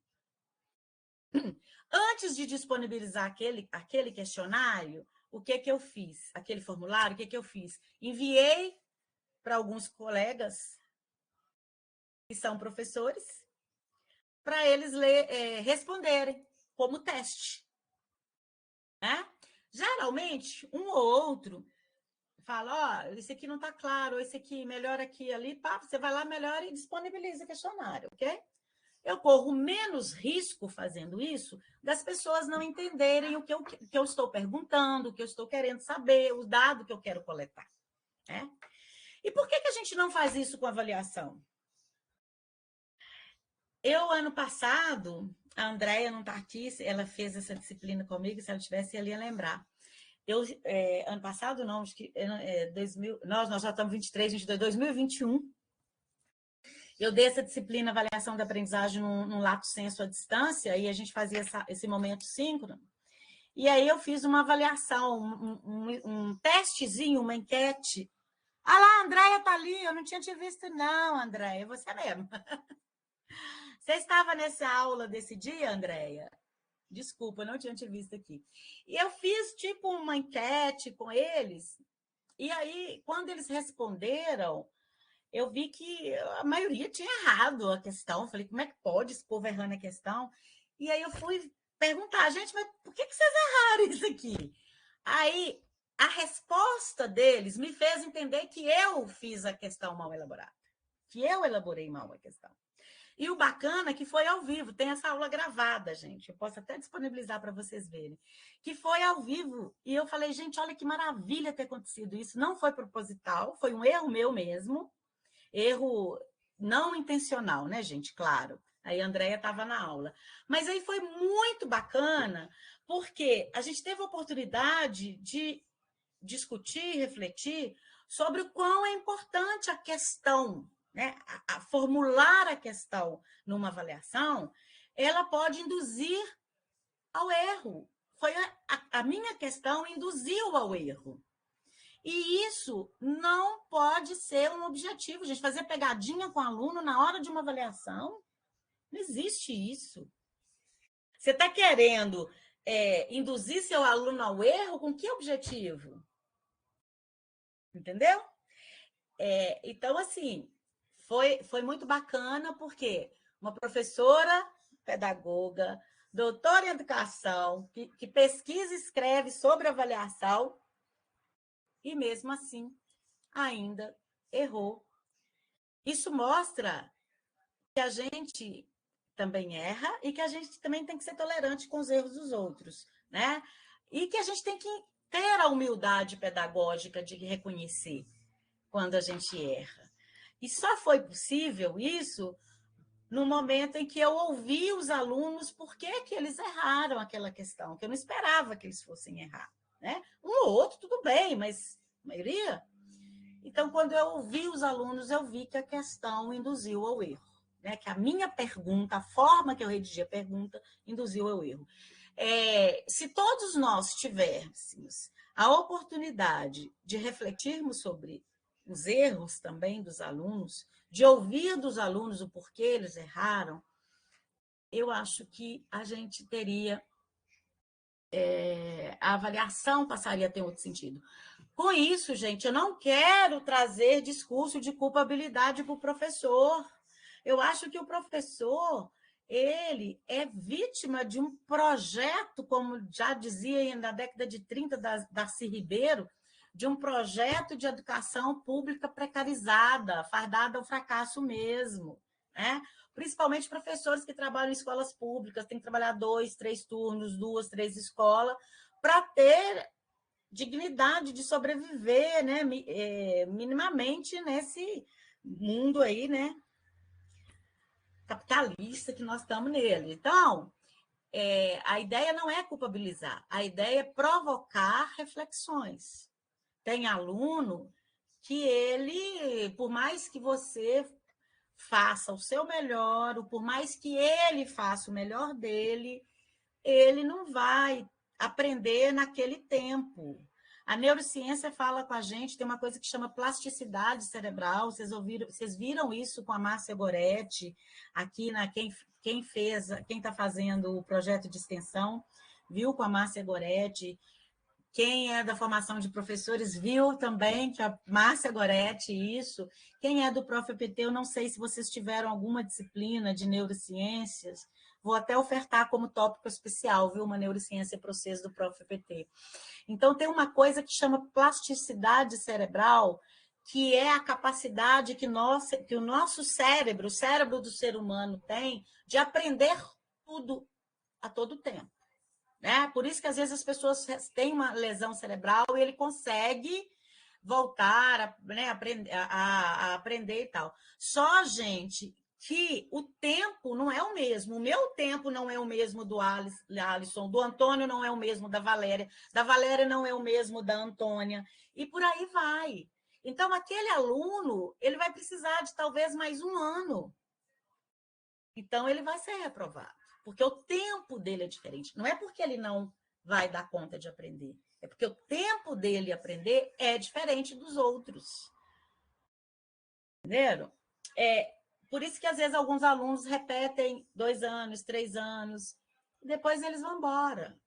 Antes de disponibilizar aquele questionário, o que eu fiz? Aquele formulário, o que eu fiz? Enviei para alguns colegas que são professores para eles responderem como teste. Né? Geralmente, um ou outro fala, esse aqui não está claro, esse aqui melhor aqui ali, pá, você vai lá, melhora e disponibiliza o questionário, ok? Eu corro menos risco fazendo isso das pessoas não entenderem o que eu estou perguntando, o que eu estou querendo saber, o dado que eu quero coletar. Né? E por que a gente não faz isso com avaliação? Ano passado, a Andréia não está aqui, ela fez essa disciplina comigo, se ela tivesse, ela ia lembrar. Ano passado, não, acho que 2000, nós já estamos 23, 22, 2021. Eu dei essa disciplina avaliação da aprendizagem num lato senso à distância, e a gente fazia esse momento síncrono. E aí eu fiz uma avaliação, um testezinho, uma enquete. Ah lá, a Andréia está ali, eu não tinha te visto, não, Andréia, você mesmo. Você estava nessa aula desse dia, Andréia? Desculpa, eu não tinha te visto aqui. E eu fiz tipo uma enquete com eles, e aí, quando eles responderam, eu vi que a maioria tinha errado a questão. Eu falei, como é que pode esse povo errando a questão? E aí eu fui perguntar, gente, mas por que vocês erraram isso aqui? Aí a resposta deles me fez entender que eu fiz a questão mal elaborada, que eu elaborei mal a questão. E o bacana é que foi ao vivo, tem essa aula gravada, gente. Eu posso até disponibilizar para vocês verem. Que foi ao vivo. E eu falei, gente, olha que maravilha ter acontecido isso. Não foi proposital, foi um erro meu mesmo. Erro não intencional, né, gente? Claro. Aí a Andréia estava na aula. Mas aí foi muito bacana, porque a gente teve a oportunidade de discutir, refletir sobre o quão é importante a questão, né, a formular a questão numa avaliação, ela pode induzir ao erro. Foi a minha questão induziu ao erro. E isso não pode ser um objetivo, gente. Fazer pegadinha com o aluno na hora de uma avaliação, não existe isso. Você está querendo induzir seu aluno ao erro com que objetivo? Entendeu? Então, assim, foi muito bacana, porque uma professora pedagoga, doutora em educação, que pesquisa e escreve sobre avaliação, e mesmo assim ainda errou. Isso mostra que a gente também erra e que a gente também tem que ser tolerante com os erros dos outros, né? E que a gente tem que ter a humildade pedagógica de reconhecer quando a gente erra. E só foi possível isso no momento em que eu ouvi os alunos por que eles erraram aquela questão, que eu não esperava que eles fossem errar, né? Um ou outro, tudo bem, mas a maioria. Então, quando eu ouvi os alunos, eu vi que a questão induziu ao erro, né? Que a minha pergunta, a forma que eu redigi a pergunta, induziu ao erro. Se todos nós tivéssemos a oportunidade de refletirmos sobre os erros também dos alunos, de ouvir dos alunos o porquê eles erraram, eu acho que a gente teria... a avaliação passaria a ter outro sentido. Com isso, gente, eu não quero trazer discurso de culpabilidade para o professor. Eu acho que o professor, ele é vítima de um projeto, como já dizia na década de 30 Darcy Ribeiro, de um projeto de educação pública precarizada, fardada ao fracasso mesmo, né? Principalmente professores que trabalham em escolas públicas, têm que trabalhar 2, 3 turnos, 2, 3 escolas, para ter dignidade de sobreviver, né, minimamente nesse mundo aí, né, capitalista que nós estamos nele. Então, a ideia não é culpabilizar, a ideia é provocar reflexões. Tem aluno que ele, por mais que você faça o seu melhor, ou por mais que ele faça o melhor dele, ele não vai aprender naquele tempo. A neurociência fala com a gente, tem uma coisa que chama plasticidade cerebral. Vocês viram isso com a Márcia Goretti, aqui quem está fazendo o projeto de extensão, viu com a Márcia Goretti. Quem é da formação de professores viu também que a Márcia Goretti, isso. Quem é do ProfEPT, eu não sei se vocês tiveram alguma disciplina de neurociências, vou até ofertar como tópico especial, viu? Uma neurociência para vocês do ProfEPT. Então, tem uma coisa que chama plasticidade cerebral, que é a capacidade que o nosso cérebro, o cérebro do ser humano tem, de aprender tudo a todo tempo. Né? Por isso que, às vezes, as pessoas têm uma lesão cerebral e ele consegue voltar né, a aprender e tal. Só, gente, que o tempo não é o mesmo. O meu tempo não é o mesmo do Alisson, do Antônio não é o mesmo da Valéria não é o mesmo da Antônia, e por aí vai. Então, aquele aluno, ele vai precisar de talvez mais um ano. Então, ele vai ser reprovado, porque o tempo dele é diferente. Não é porque ele não vai dar conta de aprender, é porque o tempo dele aprender é diferente dos outros. Entenderam? Por isso que, às vezes, alguns alunos repetem 2 anos, 3 anos, e depois eles vão embora.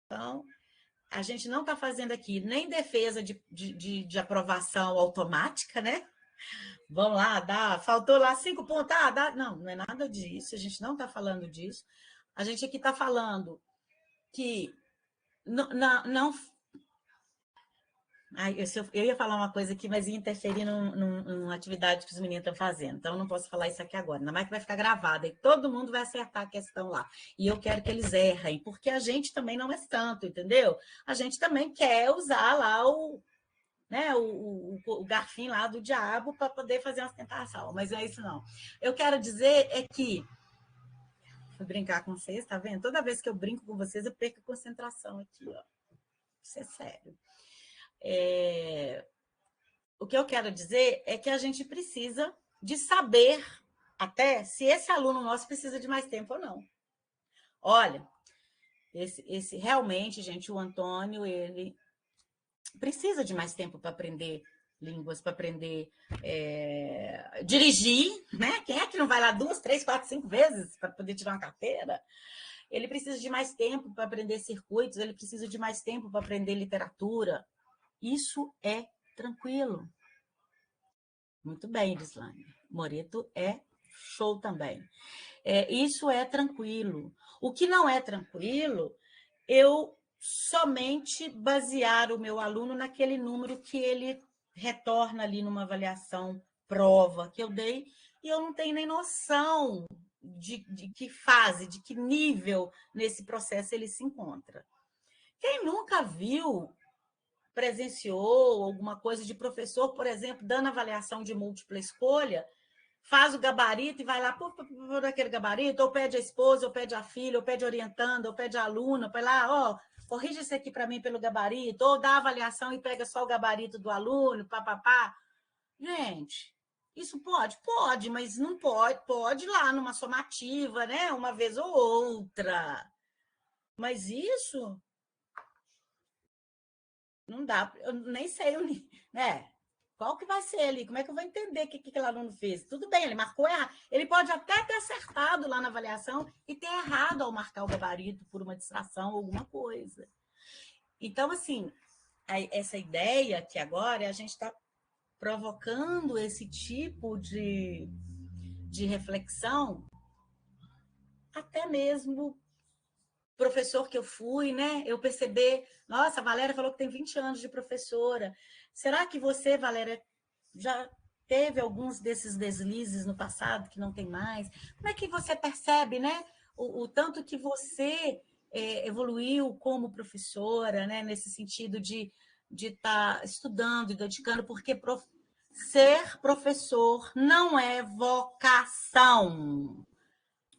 Então, a gente não está fazendo aqui nem defesa de aprovação automática, né? Vamos lá, faltou lá 5 pontos, não é nada disso, a gente não está falando disso. A gente aqui está falando que não. Eu ia falar uma coisa aqui, mas ia interferir numa atividade que os meninos estão fazendo. Então, eu não posso falar isso aqui agora. Ainda mais que vai ficar gravado. E todo mundo vai acertar a questão lá. E eu quero que eles errem, porque a gente também não é santo, entendeu? A gente também quer usar lá né, o garfinho lá do diabo para poder fazer uma ostentação. Mas não é isso, não. Eu quero dizer é que... Vou brincar com vocês, tá vendo? Toda vez que eu brinco com vocês, eu perco a concentração aqui, ó. Isso é sério. o que eu quero dizer é que a gente precisa de saber até se esse aluno nosso precisa de mais tempo ou não. Olha, esse realmente, gente, o Antônio, ele precisa de mais tempo para aprender línguas, para aprender dirigir, né? Quem é que não vai lá 2, 3, 4, 5 vezes para poder tirar uma carteira? Ele precisa de mais tempo para aprender circuitos, ele precisa de mais tempo para aprender literatura. Isso é tranquilo. Muito bem, Irislane. Moreto é show também. Isso é tranquilo. O que não é tranquilo, eu somente basear o meu aluno naquele número que ele retorna ali numa avaliação prova que eu dei, e eu não tenho nem noção de que fase, de que nível nesse processo ele se encontra. Quem nunca viu, presenciou alguma coisa de professor, por exemplo, dando avaliação de múltipla escolha, faz o gabarito e vai lá por aquele gabarito, ou pede a esposa, ou pede a filha, ou pede orientando, ou pede a aluna, vai lá, corrige isso aqui para mim pelo gabarito, ou dá avaliação e pega só o gabarito do aluno, papapá. Gente, isso pode? Pode, mas não pode. Pode lá numa somativa, né? Uma vez ou outra. Mas isso não dá. Eu nem sei, né? Qual que vai ser ali? Como é que eu vou entender o que aquele aluno fez? Tudo bem, ele marcou errado. Ele pode até ter acertado lá na avaliação e ter errado ao marcar o gabarito por uma distração ou alguma coisa. Então, assim, essa ideia que agora a gente está provocando esse tipo de reflexão, até mesmo professor que eu fui, né? Eu perceber, nossa, a Valéria falou que tem 20 anos de professora. Será que você, Valéria, já teve alguns desses deslizes no passado que não tem mais? Como é que você percebe, né? O tanto que você evoluiu como professora, né? Nesse sentido de estar estudando e dedicando, porque ser professor não é vocação.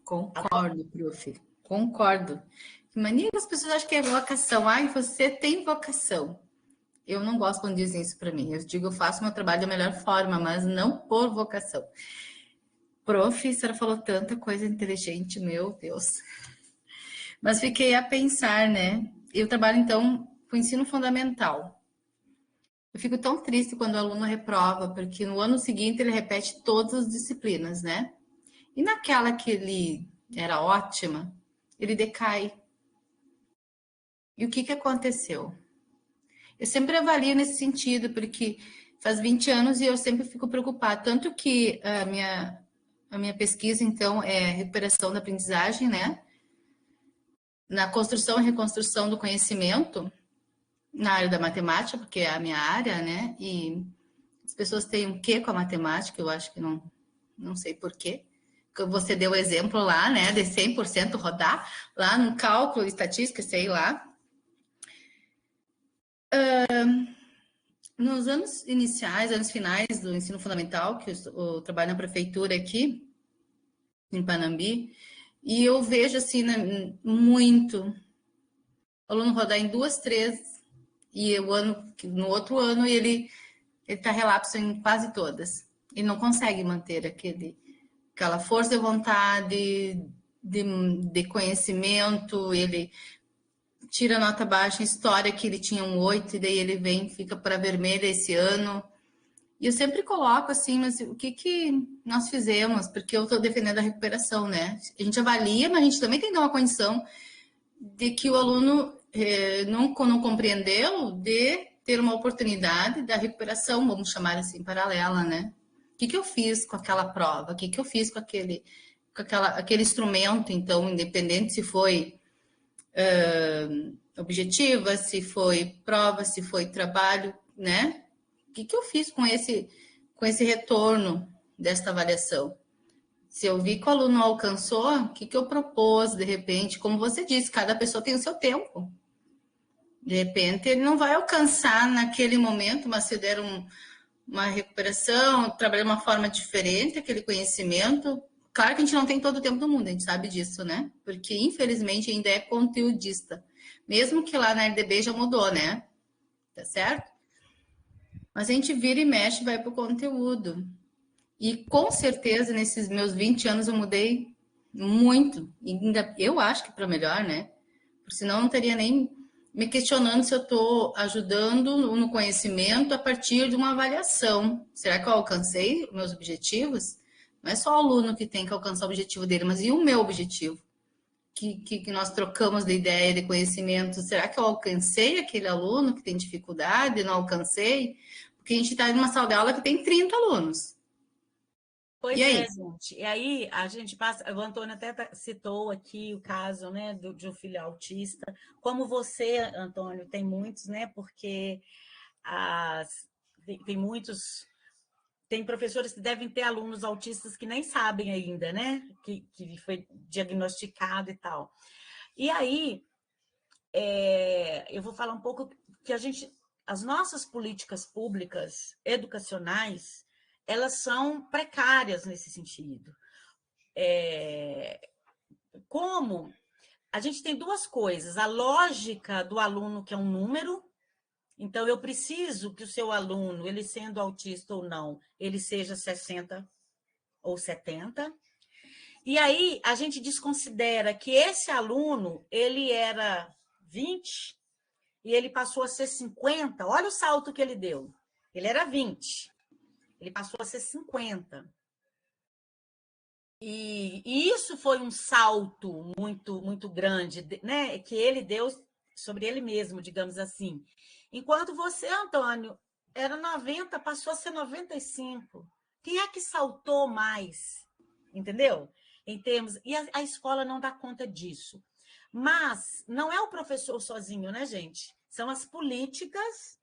Concordo, prof. Concordo. Que mania que as pessoas acham que é vocação. Ai, você tem vocação. Eu não gosto quando dizem isso para mim. Eu digo, eu faço meu trabalho da melhor forma, mas não por vocação. Prof, a senhora falou tanta coisa inteligente, meu Deus. Mas fiquei a pensar, né? Eu trabalho, então, com ensino fundamental. Eu fico tão triste quando o aluno reprova, porque no ano seguinte ele repete todas as disciplinas, né? E naquela que ele era ótima, ele decai. E o que aconteceu? Eu sempre avalio nesse sentido, porque faz 20 anos e eu sempre fico preocupada. Tanto que a minha pesquisa, então, é recuperação da aprendizagem, né? Na construção e reconstrução do conhecimento, na área da matemática, porque é a minha área, né? E as pessoas têm um quê com a matemática, eu acho que não sei por quê. Você deu o exemplo lá, né, de 100% rodar, lá no cálculo, estatística, sei lá. Nos anos iniciais, anos finais do ensino fundamental, que eu trabalho na prefeitura aqui, em Panambi, e eu vejo, assim, né, muito o aluno rodar em 2, 3, e no outro ano ele está relapso em quase todas. E não consegue manter aquela força de vontade, de conhecimento, ele tira nota baixa em história, que ele tinha um 8, e daí ele fica para vermelha esse ano. E eu sempre coloco assim, mas o que nós fizemos? Porque eu estou defendendo a recuperação, né? A gente avalia, mas a gente também tem que dar uma condição de que o aluno não compreendeu, de ter uma oportunidade da recuperação, vamos chamar assim, paralela, né? O que eu fiz com aquela prova? O que eu fiz com aquele instrumento, então, independente se foi objetiva, se foi prova, se foi trabalho, né? O que eu fiz com esse retorno desta avaliação? Se eu vi que o aluno não alcançou, o que eu propôs, de repente? Como você disse, cada pessoa tem o seu tempo. De repente, ele não vai alcançar naquele momento, mas se der uma recuperação, trabalhar de uma forma diferente, aquele conhecimento. Claro que a gente não tem todo o tempo do mundo, a gente sabe disso, né? Porque, infelizmente, ainda é conteudista. Mesmo que lá na RDB já mudou, né? Tá certo? Mas a gente vira e mexe, vai para o conteúdo. E com certeza, nesses meus 20 anos, eu mudei muito. E ainda, eu acho que para melhor, né? Porque senão eu não teria nem me questionando se eu estou ajudando no conhecimento a partir de uma avaliação. Será que eu alcancei os meus objetivos? Não é só o aluno que tem que alcançar o objetivo dele, mas e o meu objetivo? Que nós trocamos de ideia, de conhecimento. Será que eu alcancei aquele aluno que tem dificuldade? Não alcancei? Porque a gente está em uma sala de aula que tem 30 alunos. E Pois é, aí? gente. E aí a gente passa. O Antônio até citou aqui o caso, né, de um filho autista. Como você, Antônio, tem muitos, né? Porque tem muitos. Tem professores que devem ter alunos autistas que nem sabem ainda, né? Que foi diagnosticado e tal. E aí, eu vou falar um pouco que as nossas políticas públicas educacionais, elas são precárias nesse sentido. Como a gente tem duas coisas: a lógica do aluno, que é um número. Então, eu preciso que o seu aluno, ele sendo autista ou não, ele seja 60 ou 70. E aí, a gente desconsidera que esse aluno, ele era 20 e ele passou a ser 50. Olha o salto que ele deu. Ele era 20, ele passou a ser 50. E isso foi um salto muito, muito grande, né? Que ele deu sobre ele mesmo, digamos assim. Enquanto você, Antônio, era 90, passou a ser 95. Quem é que saltou mais? Entendeu? Em termos. E a escola não dá conta disso. Mas não é o professor sozinho, né, gente? São as políticas,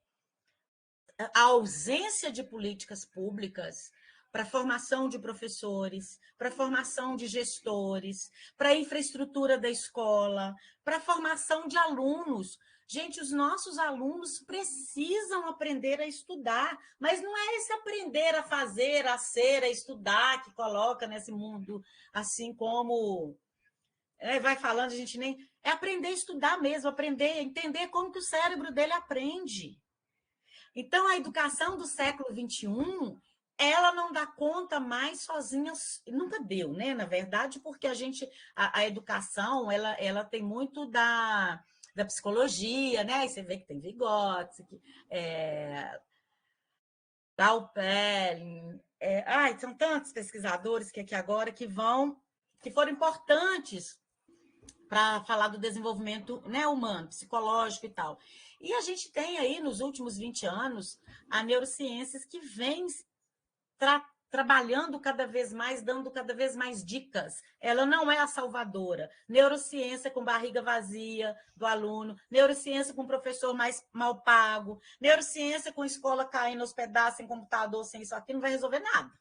a ausência de políticas públicas para a formação de professores, para a formação de gestores, para a infraestrutura da escola, para a formação de alunos. Gente, os nossos alunos precisam aprender a estudar, mas não é esse aprender a fazer, a ser, a estudar que coloca nesse mundo assim como vai falando, a gente nem. É aprender a estudar mesmo, aprender a entender como que o cérebro dele aprende. Então, a educação do século XXI, ela não dá conta mais sozinha, nunca deu, né? Na verdade, porque a educação, ela tem muito da psicologia, né? E você vê que tem Vygotsky, Dalpelin, são tantos pesquisadores que aqui agora que foram importantes para falar do desenvolvimento, né, humano, psicológico e tal. E a gente tem aí, nos últimos 20 anos, a neurociências que vem trabalhando cada vez mais, dando cada vez mais dicas. Ela não é a salvadora. Neurociência com barriga vazia do aluno, neurociência com professor mais mal pago, neurociência com escola caindo aos pedaços, sem computador, sem isso aqui, não vai resolver nada.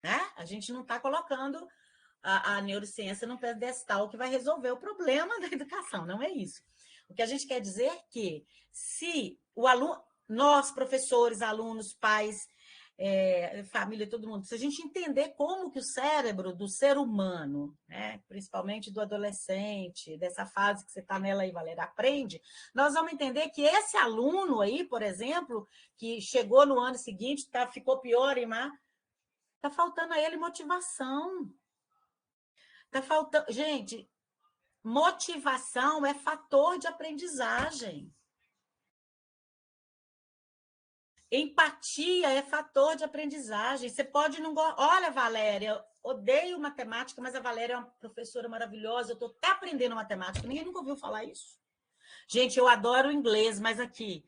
Né? A gente não está colocando a neurociência num pedestal que vai resolver o problema da educação, não é isso. O que a gente quer dizer é que se o aluno, nós, professores, alunos, pais, família, todo mundo, se a gente entender como que o cérebro do ser humano, né, principalmente do adolescente, dessa fase que você está nela aí, Valéria, aprende, nós vamos entender que esse aluno aí, por exemplo, que chegou no ano seguinte, ficou pior, está faltando a ele motivação. Tá faltando. Gente, motivação é fator de aprendizagem. Empatia é fator de aprendizagem. Você pode não gostar. Olha, Valéria, odeio matemática, mas a Valéria é uma professora maravilhosa. Eu estou até aprendendo matemática. Ninguém nunca ouviu falar isso. Gente, eu adoro inglês, mas aqui,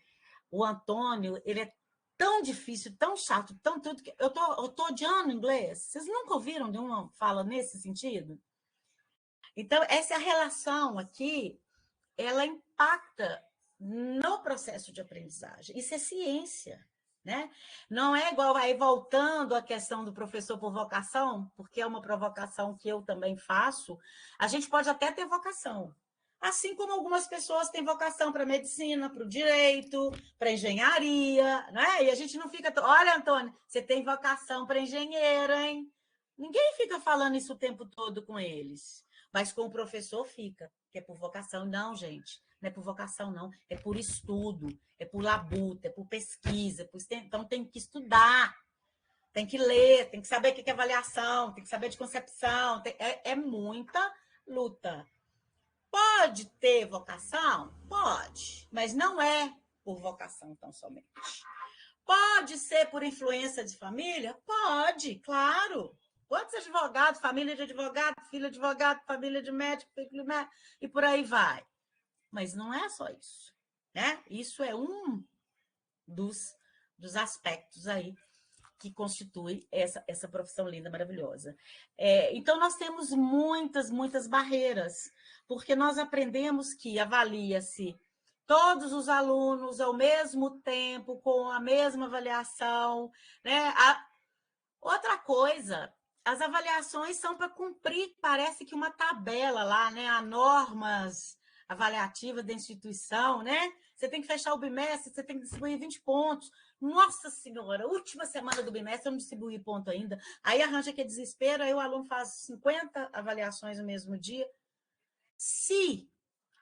o Antônio, ele é tão difícil, tão chato, tão tudo que eu tô odiando inglês. Vocês nunca ouviram nenhuma fala nesse sentido? Então, essa relação aqui, ela impacta no processo de aprendizagem. Isso é ciência, né? Não é igual aí voltando à questão do professor por vocação, porque é uma provocação que eu também faço. A gente pode até ter vocação, assim como algumas pessoas têm vocação para medicina, para o direito, para engenharia, né? E a gente não fica, olha, Antônio, você tem vocação para engenheiro, hein? Ninguém fica falando isso o tempo todo com eles. Mas com o professor fica, que é por vocação. Não, gente, não é por vocação, não. É por estudo, é por labuta, é por pesquisa. Então tem que estudar, tem que ler, tem que saber o que é avaliação, tem que saber de concepção. É muita luta. Pode ter vocação? Pode, mas não é por vocação tão somente. Pode ser por influência de família? Pode, claro. Pode ser advogado, família de advogado, filho de advogado, família de médico, filho de médico, e por aí vai. Mas não é só isso, né? Isso é um dos aspectos aí que constitui essa profissão linda, maravilhosa. Então, nós temos muitas barreiras, porque nós aprendemos que avalia-se todos os alunos ao mesmo tempo, com a mesma avaliação, né? Outra coisa, as avaliações são para cumprir, parece que uma tabela lá, né? Há normas avaliativas da instituição, né? Você tem que fechar o bimestre, você tem que distribuir 20 pontos. Nossa Senhora, última semana do bimestre, eu não distribuí ponto ainda. Aí arranja aquele desespero, aí o aluno faz 50 avaliações no mesmo dia. Se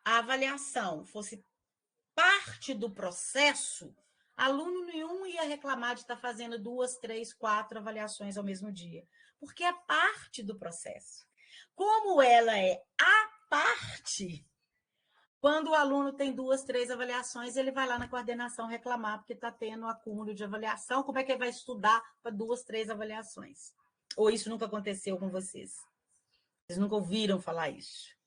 a avaliação fosse parte do processo, aluno nenhum ia reclamar de estar fazendo 2, 3, 4 avaliações ao mesmo dia, porque é parte do processo. Como ela é a parte, quando o aluno tem 2, 3 avaliações, ele vai lá na coordenação reclamar porque está tendo um acúmulo de avaliação. Como é que ele vai estudar para 2, 3 avaliações? Ou isso nunca aconteceu com vocês? Vocês nunca ouviram falar isso?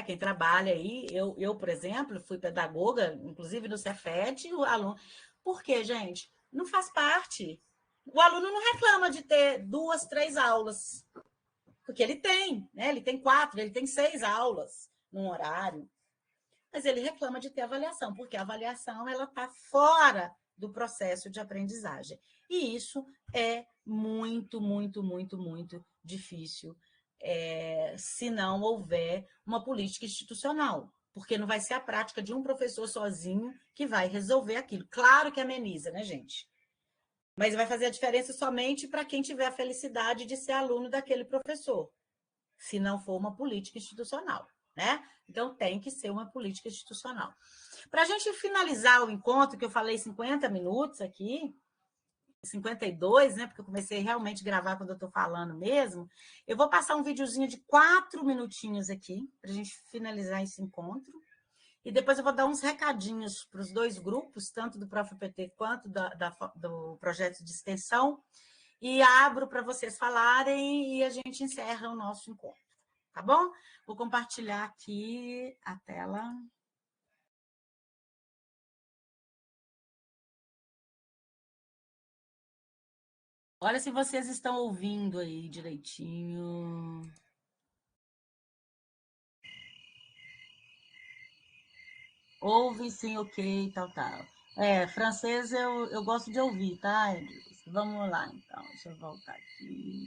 Quem trabalha aí, eu, por exemplo, fui pedagoga, inclusive no Cefet, o aluno. Por quê, gente? Não faz parte. O aluno não reclama de ter 2, 3 aulas, porque ele tem, né? Ele tem 4, ele tem 6 aulas num horário. Mas ele reclama de ter avaliação, porque a avaliação ela está fora do processo de aprendizagem. E isso é muito difícil se não houver uma política institucional, porque não vai ser a prática de um professor sozinho que vai resolver aquilo. Claro que ameniza, né, gente? Mas vai fazer a diferença somente para quem tiver a felicidade de ser aluno daquele professor, se não for uma política institucional, né? Então, tem que ser uma política institucional. Para a gente finalizar o encontro, que eu falei 50 minutos aqui, 52, né? Porque eu comecei realmente a gravar quando eu estou falando mesmo. Eu vou passar um videozinho de 4 minutinhos aqui, para a gente finalizar esse encontro. E depois eu vou dar uns recadinhos para os 2 grupos, tanto do ProfPT quanto do projeto de extensão, e abro para vocês falarem e a gente encerra o nosso encontro. Tá bom? Vou compartilhar aqui a tela. Olha se vocês estão ouvindo aí direitinho. Ouve sim, ok, tal. Francês eu gosto de ouvir, tá, Edilson? Vamos lá, então. Deixa eu voltar aqui.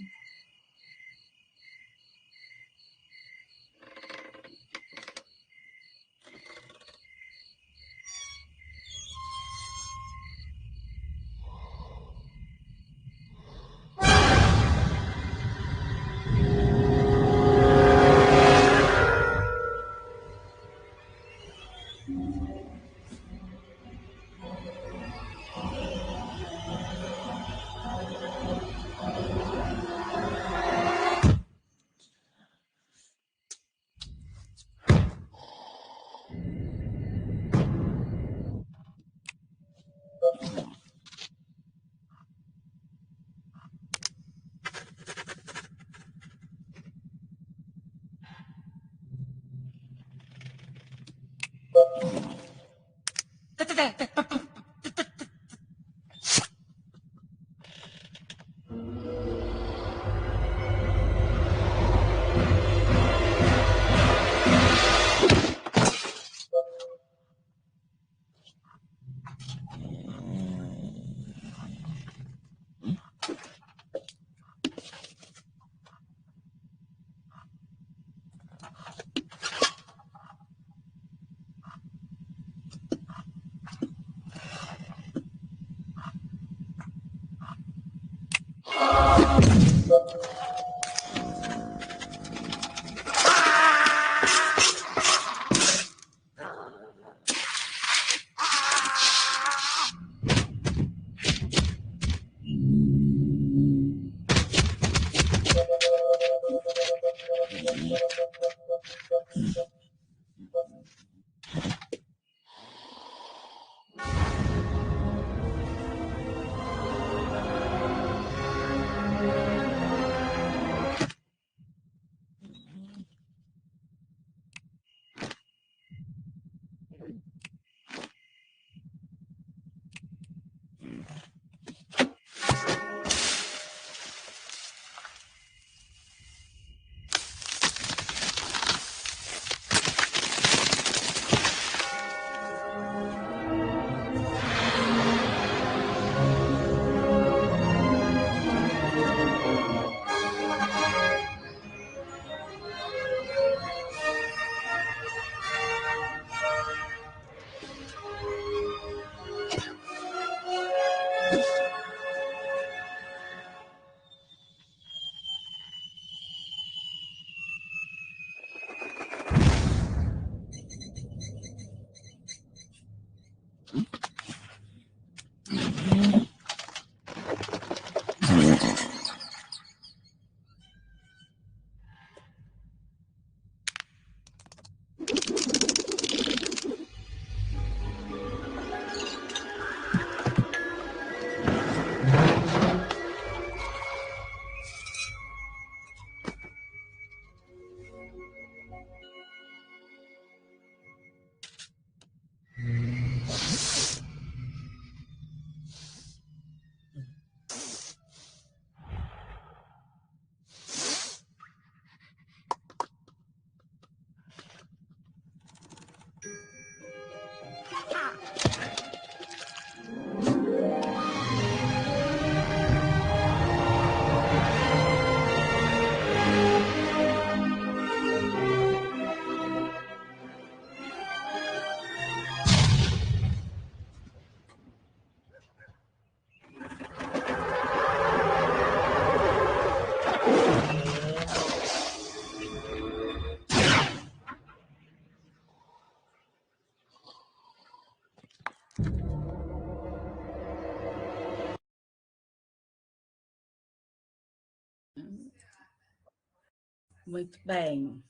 Muito bem.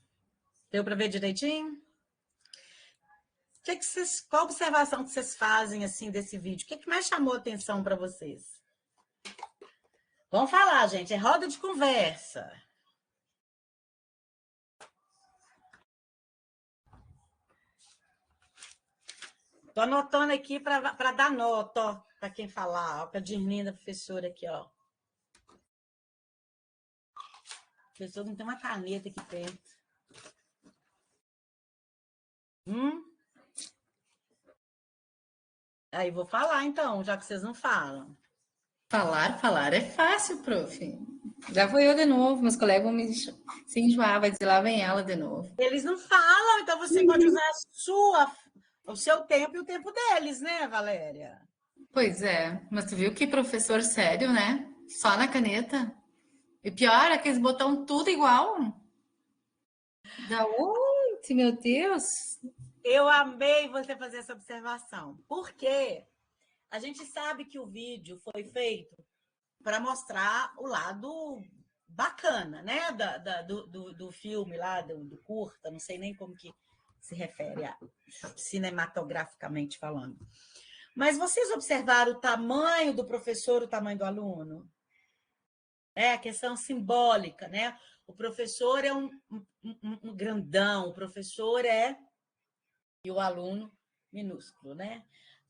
Deu para ver direitinho? Qual observação que vocês fazem assim desse vídeo? O que mais chamou a atenção para vocês? Vamos falar, gente. É roda de conversa. Estou anotando aqui para dar nota, para quem falar. Para a Dirlinda, professora aqui, ó. O professor não tem uma caneta aqui dentro. Aí vou falar, então, já que vocês não falam. Falar é fácil, prof. Já vou eu de novo, meus colegas vão se enjoar, vai dizer, lá vem ela de novo. Eles não falam, então você pode usar o seu tempo e o tempo deles, né, Valéria? Pois é, mas tu viu que professor sério, né? Só na caneta. E pior é que eles botam tudo igual. Da onde, meu Deus? Eu amei você fazer essa observação, porque a gente sabe que o vídeo foi feito para mostrar o lado bacana, né, do filme lá, do curta, não sei nem como que se refere cinematograficamente falando. Mas vocês observaram o tamanho do professor, o tamanho do aluno? É a questão simbólica, né? O professor é um grandão, o professor é... e o aluno minúsculo, né?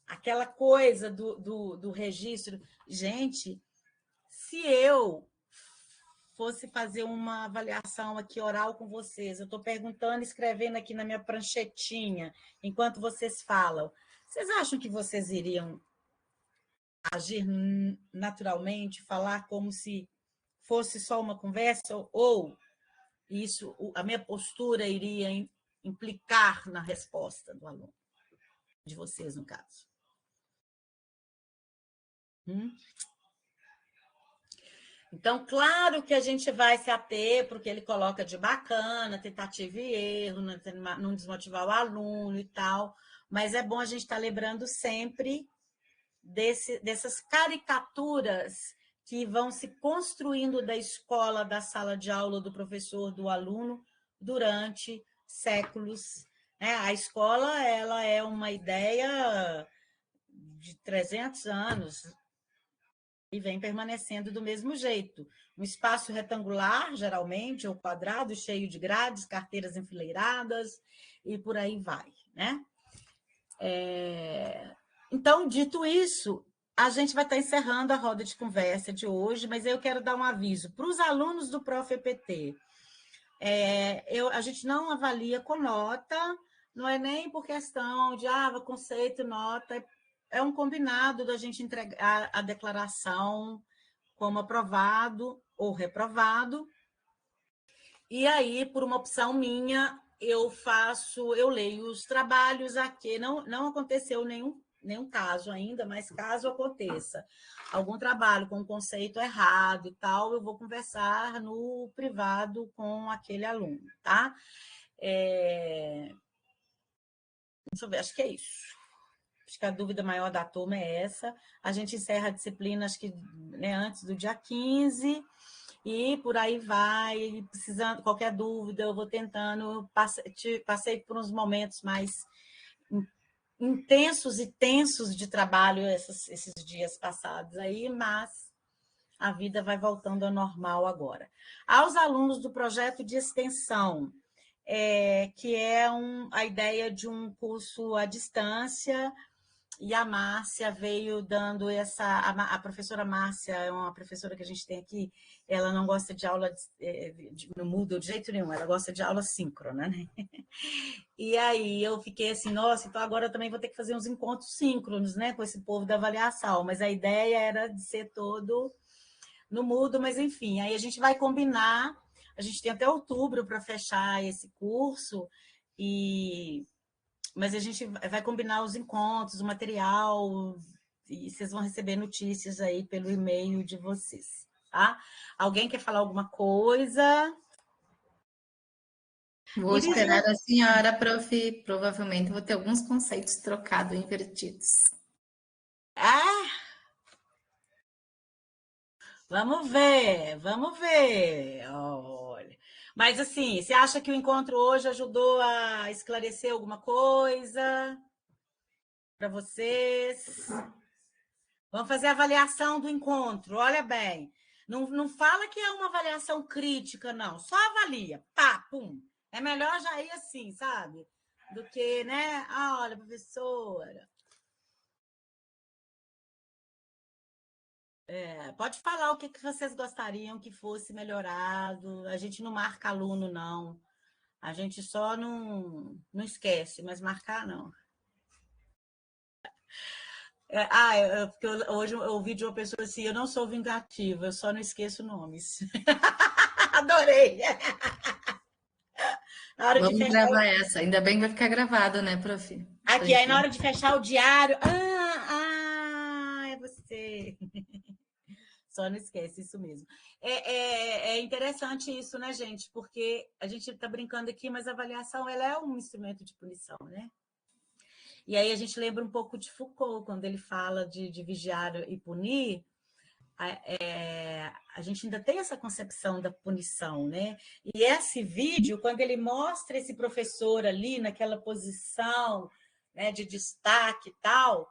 Aquela coisa do registro. Gente, se eu fosse fazer uma avaliação aqui oral com vocês, eu estou perguntando, escrevendo aqui na minha pranchetinha, enquanto vocês falam, vocês acham que vocês iriam agir naturalmente, falar como se fosse só uma conversa, ou isso, a minha postura iria implicar na resposta do aluno, de vocês, no caso? Então, claro que a gente vai se ater porque ele coloca de bacana, tentativa e erro, não desmotivar o aluno e tal, mas é bom a gente estar lembrando sempre dessas caricaturas que vão se construindo da escola, da sala de aula, do professor, do aluno, durante séculos, né? A escola, ela é uma ideia de 300 anos e vem permanecendo do mesmo jeito. Um espaço retangular, geralmente, ou quadrado, cheio de grades, carteiras enfileiradas e por aí vai, né? Então, dito isso, a gente vai estar encerrando a roda de conversa de hoje, mas eu quero dar um aviso para os alunos do Prof. EPT. A gente não avalia com nota, não é nem por questão de conceito, nota, é um combinado da gente entregar a declaração como aprovado ou reprovado, e aí, por uma opção minha, eu leio os trabalhos aqui, não aconteceu nenhum caso ainda, mas caso aconteça algum trabalho com conceito errado e tal, eu vou conversar no privado com aquele aluno, tá? Deixa eu ver, acho que é isso. Acho que a dúvida maior da turma é essa. A gente encerra a disciplina, acho que, né, antes do dia 15, e por aí vai, precisando, qualquer dúvida, eu vou tentando, passei por uns momentos mais intensos e tensos de trabalho esses dias passados aí, mas a vida vai voltando ao normal agora. Aos alunos do projeto de extensão, que é a ideia de um curso à distância, e a Márcia veio dando a professora Márcia é uma professora que a gente tem aqui, ela não gosta de aula no Moodle de jeito nenhum, ela gosta de aula síncrona, né? E aí eu fiquei assim, nossa, então agora eu também vou ter que fazer uns encontros síncronos, né, com esse povo da avaliação, mas a ideia era de ser todo no Moodle, mas enfim, aí a gente vai combinar, a gente tem até outubro para fechar esse curso, mas a gente vai combinar os encontros, o material, e vocês vão receber notícias aí pelo e-mail de vocês, tá? Alguém quer falar alguma coisa? Vou esperar a senhora, prof. Provavelmente vou ter alguns conceitos trocados, invertidos. Vamos ver, vamos ver. Olha. Mas assim, você acha que o encontro hoje ajudou a esclarecer alguma coisa para vocês? Vamos fazer a avaliação do encontro, olha bem. Não fala que é uma avaliação crítica, não. Só avalia. Pá, pum. É melhor já ir assim, sabe? Do que, né? Olha, professora. Pode falar o que vocês gostariam que fosse melhorado. A gente não marca aluno, não. A gente só não esquece, mas marcar, não. Porque hoje eu ouvi de uma pessoa assim, eu não sou vingativa, eu só não esqueço nomes. Adorei! Na hora de Vamos fechar gravar essa. Ainda bem que vai ficar gravado, né, prof? aqui, aí na hora de fechar o diário. É você. Só não esquece, isso mesmo. É interessante isso, né, gente? Porque a gente está brincando aqui, mas a avaliação ela é um instrumento de punição, né? E aí a gente lembra um pouco de Foucault, quando ele fala de vigiar e punir, a gente ainda tem essa concepção da punição, né? E esse vídeo, quando ele mostra esse professor ali naquela posição, né, de destaque e tal,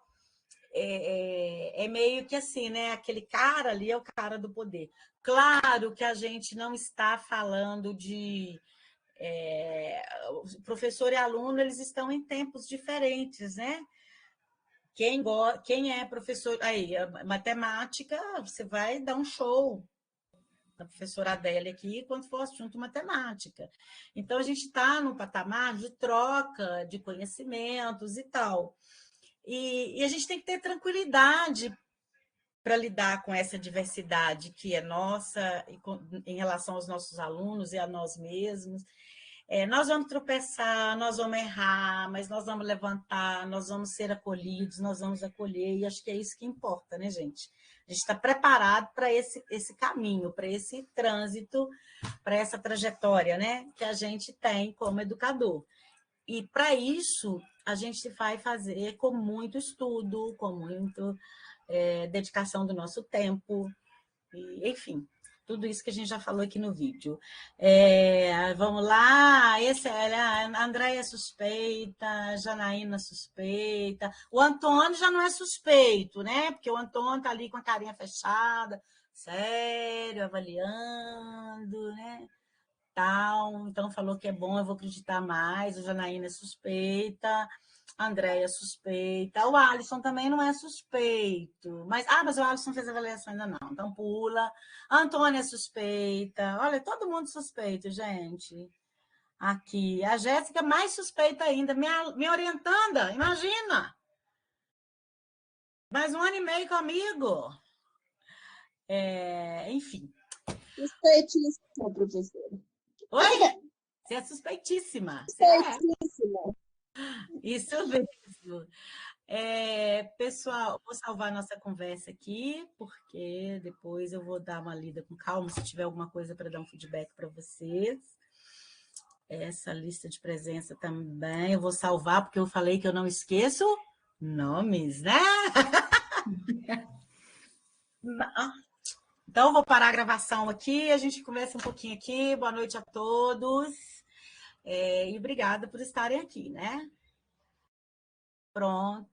é meio que assim, né? Aquele cara ali é o cara do poder. Claro que a gente não está falando de professor e aluno, eles estão em tempos diferentes, né? Quem é professor aí, matemática, você vai dar um show da professora Adélia aqui quando for assunto matemática. Então a gente está num patamar de troca de conhecimentos e tal. E a gente tem que ter tranquilidade para lidar com essa diversidade que é nossa em relação aos nossos alunos e a nós mesmos. Nós vamos tropeçar, nós vamos errar, mas nós vamos levantar, nós vamos ser acolhidos, nós vamos acolher, e acho que é isso que importa, né, gente? A gente está preparado para esse caminho, para esse trânsito, para essa trajetória, né, que a gente tem como educador. E para isso, a gente vai fazer com muito estudo, com muito dedicação do nosso tempo, e, enfim, tudo isso que a gente já falou aqui no vídeo. Vamos lá, a Andréia é suspeita, a Janaína suspeita, o Antônio já não é suspeito, né? Porque o Antônio tá ali com a carinha fechada, sério, avaliando, né? Tal, então falou que é bom, eu vou acreditar mais, a Janaína é suspeita, a Andréia é suspeita, o Alisson também não é suspeito, mas o Alisson fez avaliação ainda não, então pula. A Antônia é suspeita, olha, todo mundo suspeito, gente. Aqui, a Jéssica mais suspeita ainda, me orientanda, imagina! Mais 1 ano e meio comigo. Enfim. Suspeitíssima, professora. Oi? Você é suspeitíssima. Suspeitíssima. Isso mesmo. Pessoal, vou salvar nossa conversa aqui, porque depois eu vou dar uma lida com calma, se tiver alguma coisa para dar um feedback para vocês. Essa lista de presença também eu vou salvar, porque eu falei que eu não esqueço nomes, né? Então, vou parar a gravação aqui, a gente conversa um pouquinho aqui. Boa noite a todos. E obrigada por estarem aqui, né? Pronto.